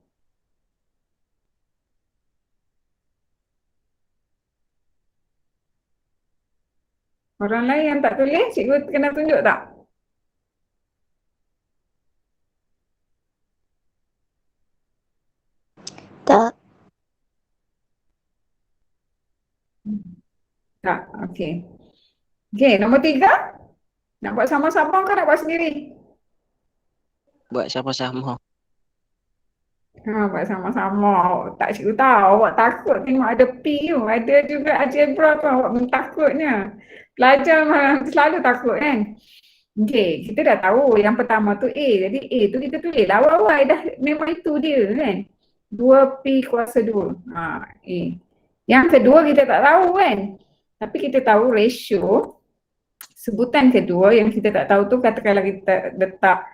Orang lain yang tak tulis, cikgu kena tunjuk tak? Tak. Tak, okey. Okey, nombor 3. Nak buat sama-sama ke nak buat sendiri? Buat sama-sama. Buat sama-sama. Tak cikgu tahu, awak takut tengok ada P tu. Ada juga algebra tu, awak takutnya. Pelajar selalu takut kan? Okey, kita dah tahu yang pertama tu A. Jadi A tu kita tulis lah awal-awal dah memang itu dia kan. 2P kuasa 2. A. Yang kedua kita tak tahu kan. Tapi kita tahu ratio. Sebutan kedua yang kita tak tahu tu katakanlah kita letak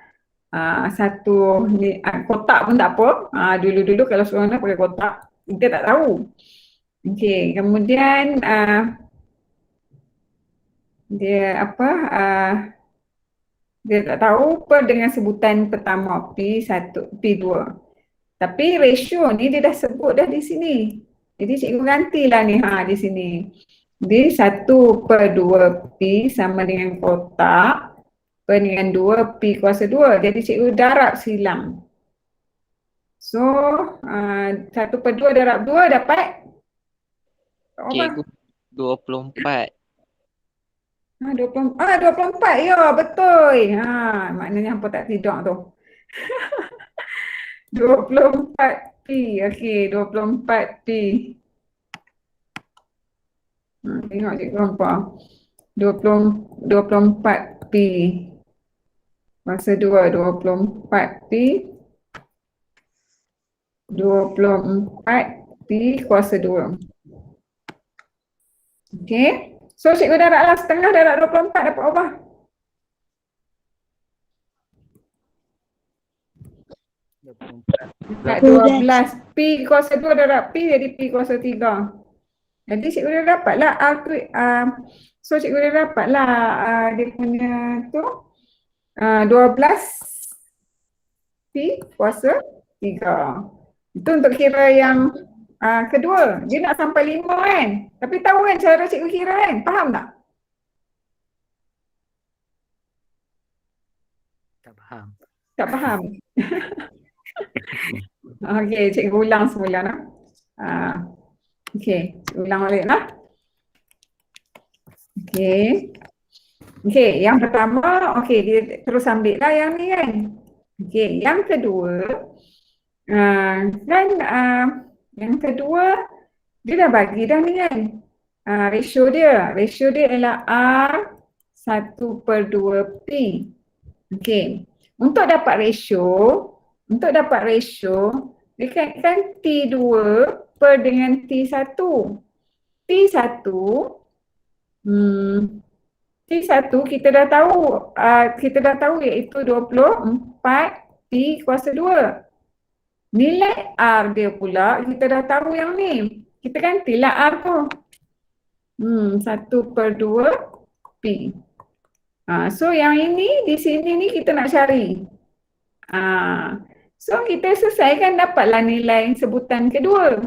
satu ni, kotak pun tak apa. Dulu-dulu kalau seorang nak pakai kotak, kita tak tahu. Okey, kemudian dia apa? Dia tak tahu apa dengan sebutan pertama P1, P2. Tapi ratio ni dia dah sebut dah di sini. Jadi cikgu gantilah ni di sini. Jadi 1/2P sama dengan kotak per dengan 2P kuasa 2. Jadi cikgu darab silang. So 1/2 darab 2 dapat apa? Cikgu 24. 24. Ya, betul. Maknanya hampa tak tidur tu. 24 pi. Okey, 24 pi. Tengok cikgu hampa. 24 pi. Kuasa 2, 24 pi. 24 pi kuasa 2. Okey. So cikgu darablah setengah darab 24 dapat apa? Dapat 12. Pi kuasa 2 darab pi jadi pi kuasa 3. Jadi cikgu dah dapatlah so cikgu dah dapatlah dia punya tu 12 pi kuasa 3. Itu untuk kira yang kedua. Dia nak sampai 5 kan. Tapi tahu kan cara cikgu kira kan? Faham tak? Tak faham. Tak faham? Okey, cikgu ulang semula nak. Okey, ulang balik lah. Okey. Okey, yang pertama, okey, dia terus ambil lah yang ni kan. Okey, yang kedua, yang kedua, dia dah bagi dah ni kan. Ratio dia ialah R1/2 P. Okey, untuk dapat ratio, dia kan T2 per dengan T1. T1 kita dah tahu iaitu 24 P kuasa 2. Nilai R dia pula kita dah tahu yang ni. Kita gantilah R tu. 1/2 P. So yang ini di sini ni kita nak cari. So kita selesaikan dapatlah nilai sebutan kedua.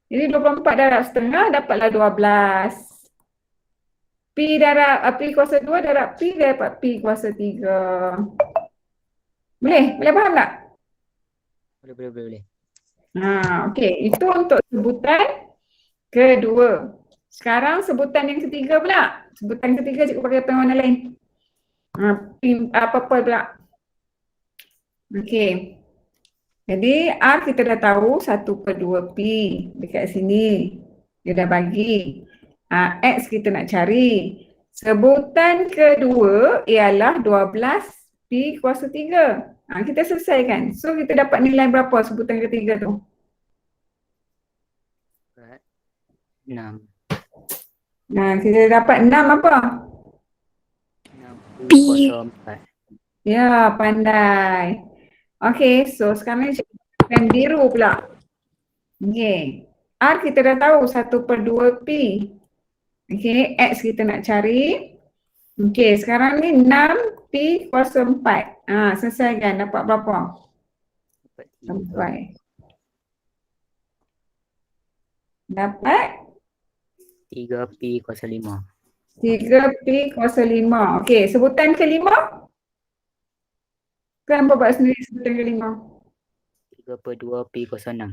Jadi 24 darab setengah dapatlah 12. P kuasa 2 darab P dapat P kuasa 3. Boleh faham tak? Boleh. Okey, itu untuk sebutan kedua. Sekarang sebutan yang ketiga pula. Sebutan ketiga cikgu pakai pen warna lain. Purple pula. Okey. Jadi R kita dah tahu 1/2 P dekat sini. Dia dah bagi. X kita nak cari. Sebutan kedua ialah 12 P kuasa 3. Kita selesaikan. So kita dapat nilai berapa sebutan ketiga tu? 6. Kita dapat 6 apa? 6 P kuasa 4. Ya, pandai. Okey, so sekarang cikgu pen biru pula. Okey. R kita dah tahu 1/2 P. Okey, X kita nak cari. Okey, sekarang ni 6 P kuasa 4. Selesaikan dapat berapa? Sampai. Dapat 3 P kuasa 5. 3 P kuasa 5. Okey, sebutan kelima. Kenapa buat sendiri sebutan kelima? 3/2 P kuasa 6.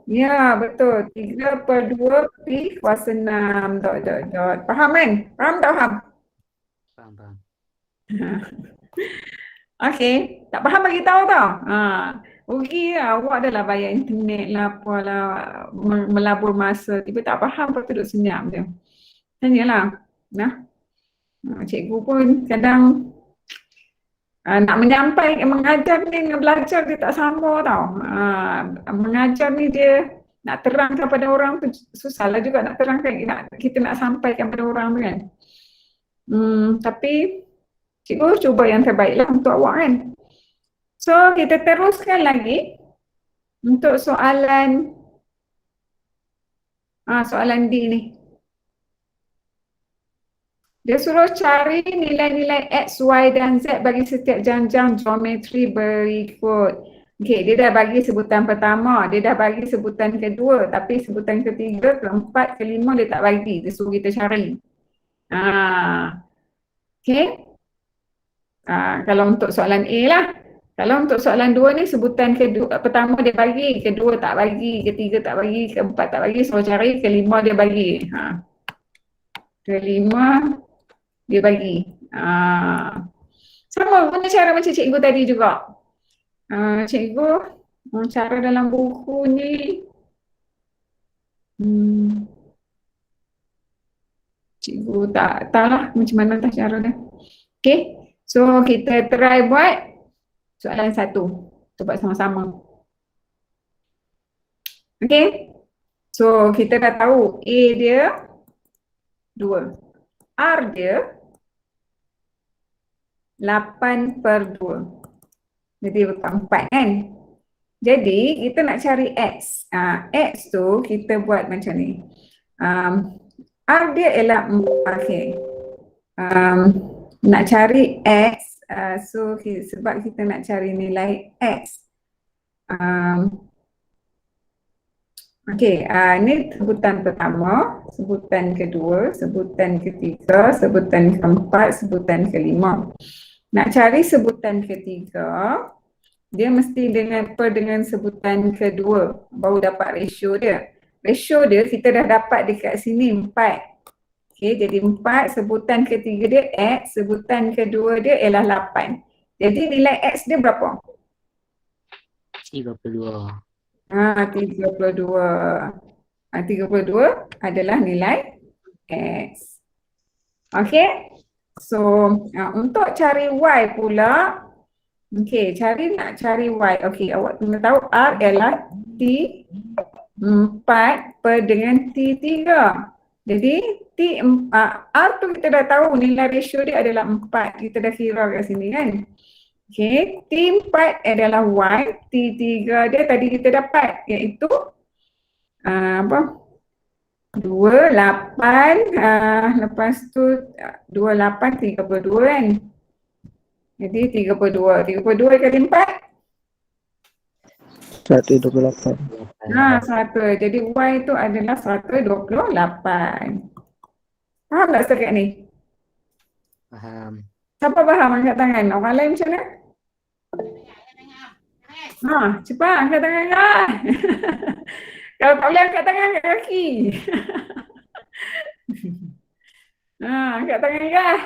Ya, betul. 3/2 P kuasa 6. Faham kan? Faham tak faham? Faham. Okey, tak faham bagi tahu tau. Rugi lah, awak adalah bayar internet lah, apalah, melabur masa. Tiba tak faham, lepas tu duduk senyap je. Tanyalah. Cikgu pun kadang nak mengajar ni dengan belajar dia tak sama tau. Mengajar ni dia nak terangkan pada orang tu susahlah juga nak terangkan, kita nak sampaikan pada orang tu kan. Tapi cikgu cuba yang terbaik lah untuk awak kan. So kita teruskan lagi untuk soalan D ni. Dia suruh cari nilai-nilai X, Y dan Z bagi setiap jenjang geometri berikut. Okey, dia dah bagi sebutan pertama, dia dah bagi sebutan kedua, tapi sebutan ketiga, keempat, kelima dia tak bagi. Dia suruh kita cari. Okey. Kalau untuk soalan A lah. Kalau untuk soalan 2 ni sebutan kedua, pertama dia bagi, kedua tak bagi, ketiga tak bagi, keempat tak bagi, suruh cari, kelima dia bagi. Kelima dia bagi. Sama guna cara macam cikgu tadi juga. Cikgu, cara dalam buku ni, cikgu tak tahulah macam mana tak cara dia. Okay, so kita try buat soalan satu. Cuba sama-sama. Okay, so kita dah tahu A dia 2, R dia 8/2. Jadi bukan 4 kan? Jadi kita nak cari X. X tu kita buat macam ni. R dia ialah 4. Okay. Nak cari X, so sebab kita nak cari nilai X. Ni sebutan pertama, sebutan kedua, sebutan ketiga, sebutan keempat, sebutan kelima. Nak cari sebutan ketiga, dia mesti dengan sebutan kedua baru dapat ratio dia. Ratio dia kita dah dapat dekat sini 4. Okay, jadi 4, sebutan ketiga dia X, sebutan kedua dia ialah 8. Jadi nilai X dia berapa? 32. 32. 32 adalah nilai X. Okay. So, untuk cari Y pula, okay, nak cari Y. Okay, awak kena tahu R ialah T4 dengan T3. Jadi, R tu kita dah tahu nilai ratio dia adalah 4. Kita dah kira kat sini kan. Okay, T4 adalah Y, T3 dia tadi kita dapat iaitu 2, 8, lepas tu 2, 8, 32 kan. Jadi 32 kali 4? 128. 1. Jadi Y tu adalah 128. Faham tak setakat ni? Faham. Siapa faham angkat tangan? Orang lain macam mana? Cepat angkat tangan kah? Kalau tak boleh angkat tangan, angkat kaki. Angkat tangan kah?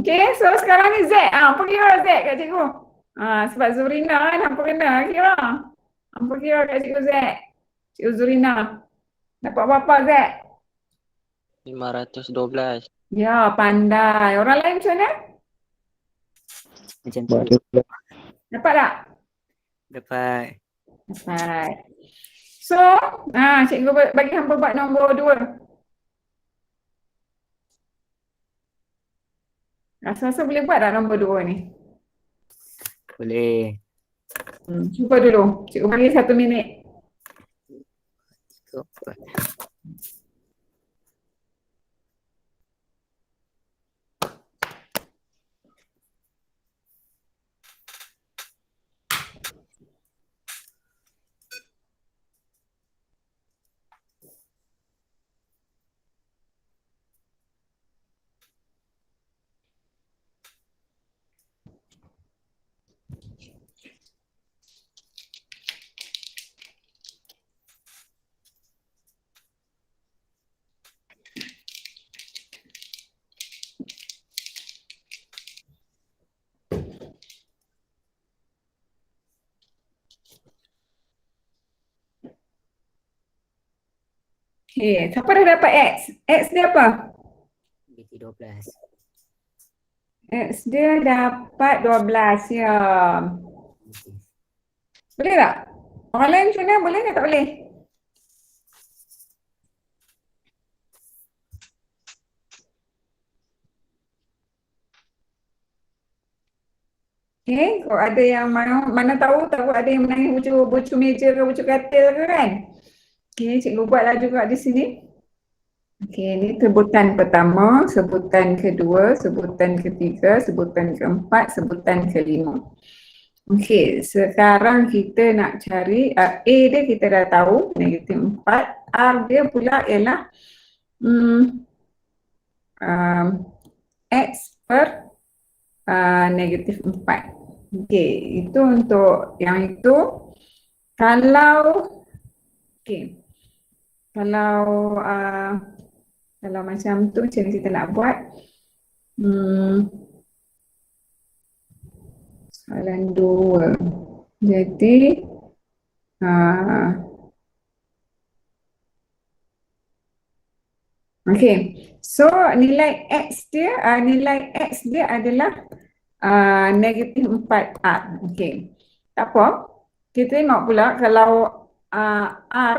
Okay, so sekarang ni Z. Apa kira Z kat cikgu? Sebab Zurina kan, apa kena kira? Apa kira kat cikgu Z? Cikgu Zurina. Dapat berapa Z? 512. Ya, pandai. Orang lain macam mana? Macam tu. Dapat tak? Dapat. Dapat. So, cikgu bagi hampa buat nombor 2. Rasa-rasa boleh buat tak nombor 2 ni? Boleh. Cuba dulu. Cikgu bagi 1 minit. Okay, siapa dah dapat X? X dia apa? BT12. X dia dapat 12, ya. Boleh tak? Orang lain macam mana? Boleh ke tak boleh? Okay, kalau ada yang mana tahu ada yang menangis bucu meja ke bucu katil ke kan? Okay, cikgu buatlah juga di sini. Okay, ini sebutan pertama, sebutan kedua, sebutan ketiga, sebutan keempat, sebutan kelima. Okay, sekarang kita nak cari A dia kita dah tahu, negatif 4. R dia pula ialah X per negatif 4. Okay, itu untuk yang itu. Kalau Kalau macam tu macam mana kita nak buat? Soalan 2. Jadi okey. So nilai X dia adalah negatif 4R. Okey. Tak apa. Kita tengok pula kalau R,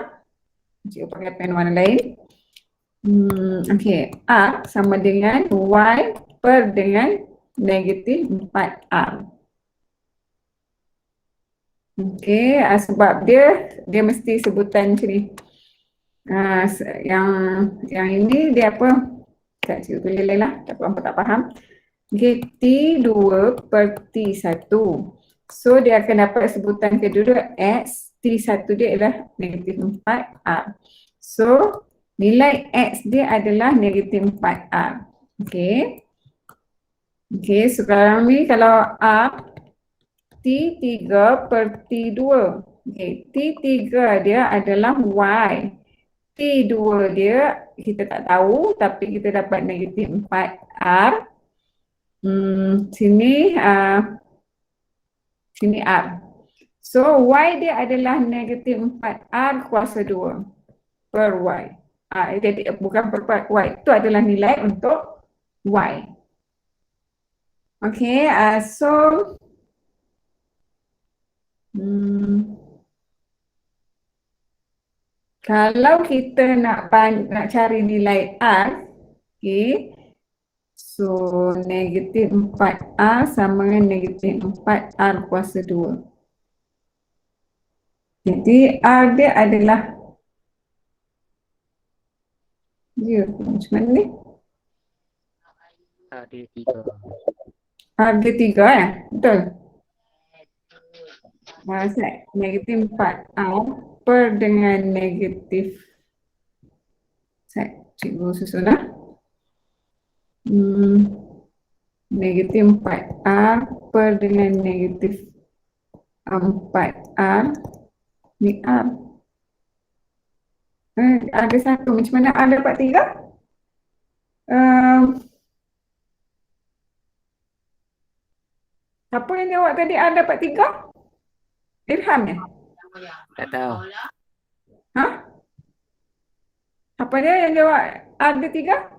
cikgu pakai pen warna lain. Okey, R sama dengan Y per dengan negatif 4R. Okey, sebab dia mesti sebutan macam ni. Yang ini dia apa? Tak cikgu tulis lain lah, tak faham. Okey, T2 per T1. So dia akan dapat sebutan kedua X, T1 dia adalah negatif 4R. So nilai X dia adalah negatif 4R. Okey. Okey, sekarang ni kalau R T3 per T2. Okay. T3 dia adalah Y. T2 dia kita tak tahu tapi kita dapat negatif 4R. Sini R. So Y dia adalah negatif 4R kuasa 2 per Y. Jadi bukan per Y. Itu adalah nilai untuk Y. Okay, so kalau kita nak cari nilai R, okay, so negatif 4R sama dengan negatif 4R kuasa 2. Jadi R dia adalah macam mana ni? Ada 3. R dia 3 betul? Negatif 4R per dengan negatif, cikgu susun lah. Negatif 4R per dengan negatif 4R. Ni R. Ada satu, macam mana R dapat 3? Siapa yang jawab tadi R dapat 3? Irham ya? Tak tahu. Ha? Apa dia yang jawab ada 3?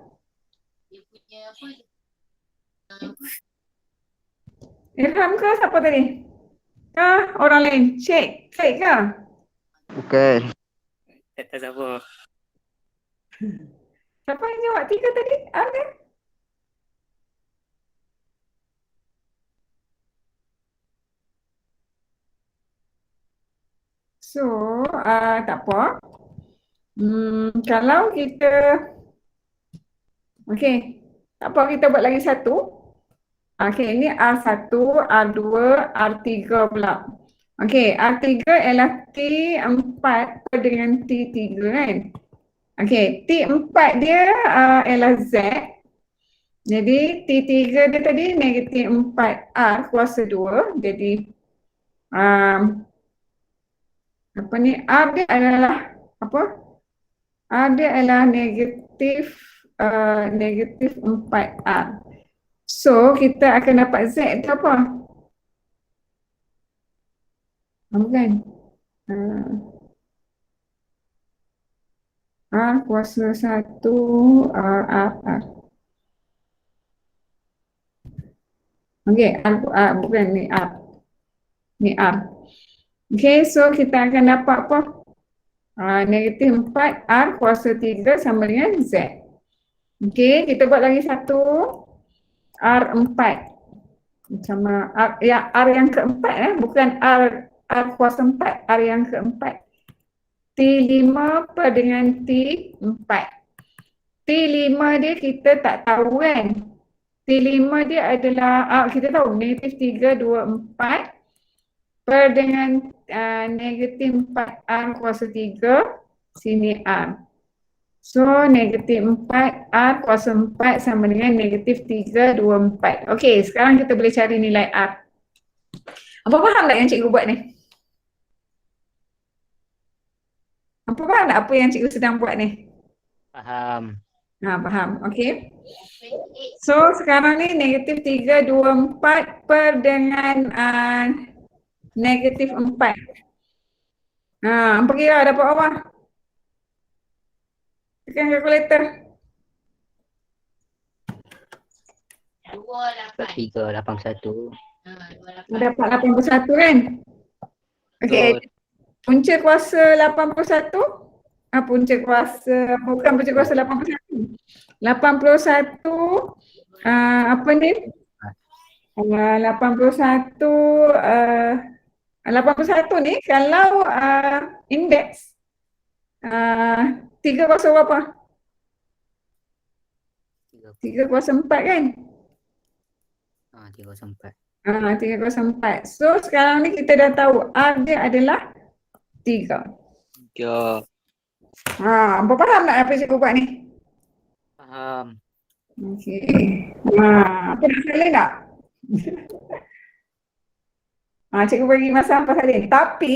Irham ke siapa tadi? Orang lain? Syed ke? Bukan. Tak tahu siapa. Siapa yang jawab 3 tadi? Ada? So, tak apa. Kalau kita, okey, tak apa, kita buat lagi satu. Okey, ini R1, R2, R3 pula. Okey, R3 ialah T4 dengan T3 kan? Okey, T4 dia ialah Z. Jadi T3 dia tadi negatif 4R kuasa 2. Jadi apa ni, R dia adalah apa? R dia adalah negatif 4R. So kita akan dapat Z itu apa? Bukan. R kuasa 1 R. Okey, bukan ni R. Ni R. Okey, so kita akan dapat apa? Negatif 4R kuasa 3 sama dengan Z. Okey, kita buat lagi satu. R4. Sama R yang keempat bukan R kuasa 4, R yang keempat. T5 per dengan T4. T5 dia kita tak tahu kan. T5 dia adalah, kita tahu negatif 3, 2, 4 per dengan negatif 4R kuasa 3, sini R. So negatif 4R kuasa 4 sama dengan negatif 3, 2, 4. Okey, sekarang kita boleh cari nilai R. Apa faham tak yang cikgu buat ni? Apa faham tak apa yang cikgu sedang buat ni? Faham. Faham. Okey. So sekarang ni negatif 324 per dengan negatif 4. Hampa kira dapat apa? Tekan kalkulator. 381. Dapat 81 kan? Okey. Punca kuasa 81. Punca kuasa, bukan punca kuasa 81. 81 apa ni? 81 81 ni kalau indeks 3 kuasa berapa? 3 kuasa 4 kan? 304. 3 kuasa 4. So sekarang ni kita dah tahu R dia adalah 3. Ya, Hampa faham tak apa cikgu buat ni? faham. Okey. Apa nak salin tak? Cikgu bagi masa hampa salin. Tapi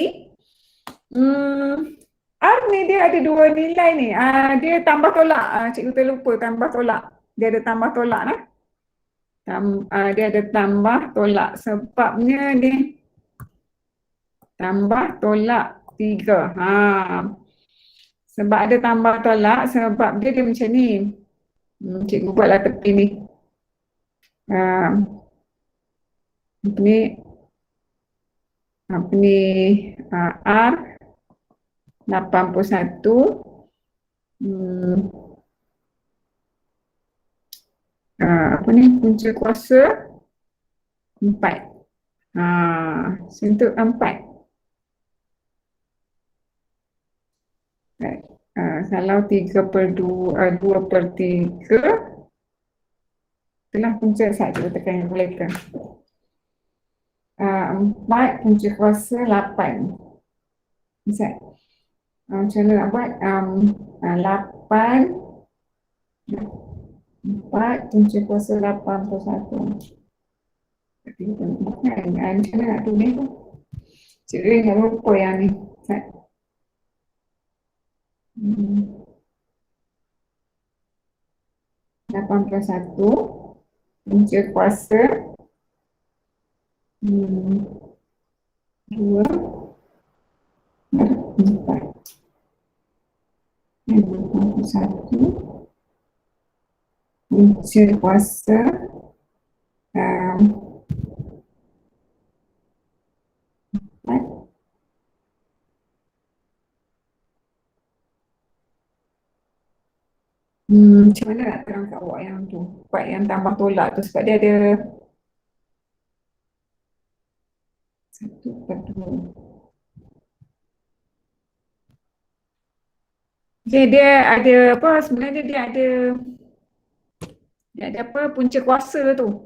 R ni dia ada dua nilai ni. Dia tambah tolak. Cikgu terlupa tambah tolak. Dia ada tambah tolak lah. Dia ada tambah tolak. Sebabnya dia tambah tolak 3. Sebab ada tambah tolak, sebab dia macam ni. Cikgu buatlah tepi ni. Apa ni R 81 apa ni punca kuasa 4. Sentuh 4. Kalau 3/2/3 itulah punca saya cuba tekan kalkulator. 4 punca kuasa 8. Bisa. Macam mana nak buat? 8 4 punca kuasa 81. Tapi bukan. Macam mana nak tulis tu? Cikgu ingat lupa yang ni. 81 punca kuasa 2 4 81 punca kuasa 4. Macam mana nak terang kat awak yang tu? Part yang tambah tolak tu sebab dia ada 1/2. Okay, dia ada apa? Sebenarnya dia ada apa? Punca kuasa tu.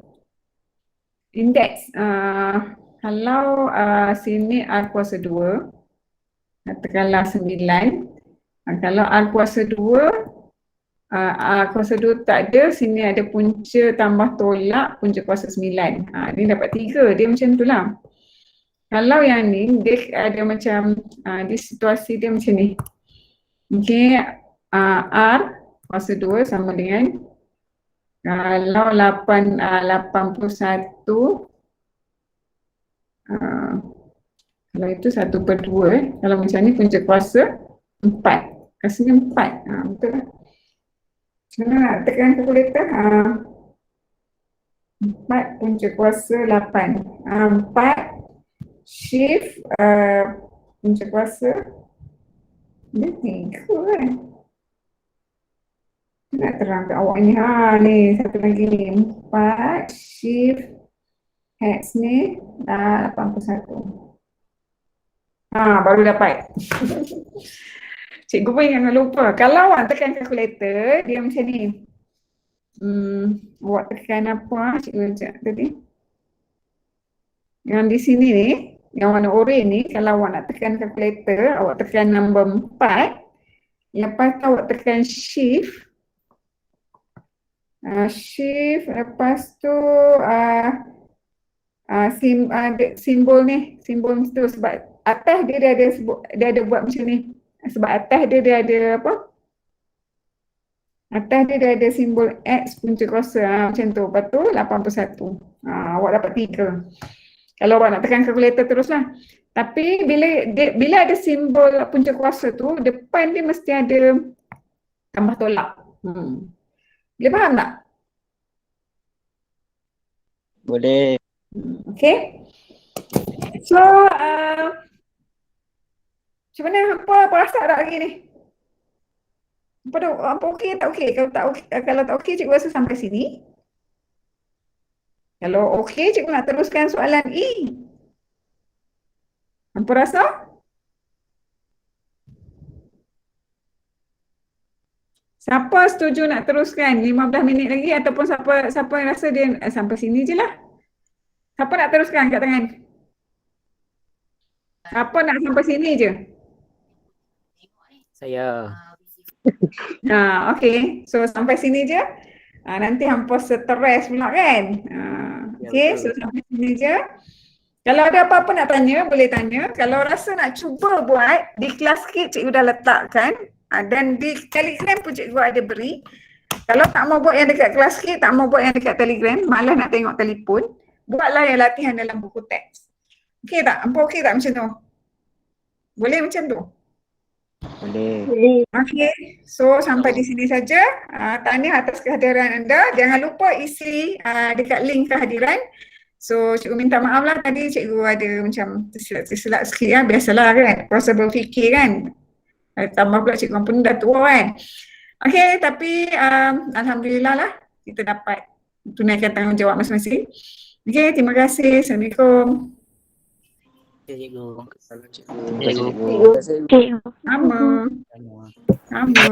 Indeks. Kalau sini R kuasa 2, katakanlah 9. Kalau R kuasa 2, R kuasa 2 tak ada, sini ada punca tambah tolak punca kuasa 9. Ni dapat 3, dia macam tu lah. Kalau yang ni, dia ada macam, di situasi dia macam ni. Okay, R kuasa 2 sama dengan kalau 81 kalau itu 1/2 kalau macam ni punca kuasa 4. Rasanya 4. Betul lah. Macam mana nak tekan kalkulator? 4 punca kuasa 8. 4 shift punca kuasa dia 3 kan? Nak terang kat awak ni. Ni satu lagi ni. 4 shift hex ni 81. Baru dapat. Cikgu pun jangan lupa. Kalau awak tekan kalkulator, dia macam ni. Awak tekan apa? Cikgu cakap tadi. Yang di sini ni, yang warna oranye ni, kalau awak nak tekan kalkulator, awak tekan nombor 4. Lepas tu awak tekan shift. Shift, lepas tu simbol ni, simbol tu sebab atas dia ada buat macam ni. Sebab atas dia ada apa? Atas dia ada simbol X punca kuasa macam tu. Lepas tu 81. Awak dapat 3. Kalau awak nak tekan kalkulator teruslah. Tapi bila ada simbol punca kuasa tu, depan dia mesti ada tambah tolak. Boleh faham tak? Boleh. Okay. So, macam mana? Apa rasa tak hari ni? Apa okey tak okey? Kalau tak okey, cikgu rasa sampai sini. Kalau okey, cikgu nak teruskan soalan E. Apa rasa? Siapa setuju nak teruskan 15 minit lagi ataupun siapa yang rasa dia sampai sini je lah. Siapa nak teruskan kat tangan? Siapa nak sampai sini je? Saya. Okay. So sampai sini je. Nanti hampa stres pula kan? Okay, so sampai sini je. Kalau ada apa-apa nak tanya, boleh tanya. Kalau rasa nak cuba buat, di kelas kit cikgu dah letakkan. Dan di Telegram pun cikgu ada beri. Kalau tak mau buat yang dekat kelas kit, tak mau buat yang dekat Telegram, malas nak tengok telefon, buatlah yang latihan dalam buku teks. Okey tak? Hampa okey tak macam tu? Boleh macam tu? Boleh. Okey, so sampai di sini saja. Tahniah atas kehadiran anda. Jangan lupa isi dekat link kehadiran. So cikgu minta maaf lah tadi cikgu ada macam tersilap sikit kan. Biasalah kan, proses berfikir kan. Tambah pula cikgu pun dah tua kan. Okey, tapi alhamdulillah lah kita dapat tunaikan tanggungjawab masing-masing. Okey, terima kasih. Assalamualaikum. Cikgu. Cikgu. Cikgu. Sama. Sama.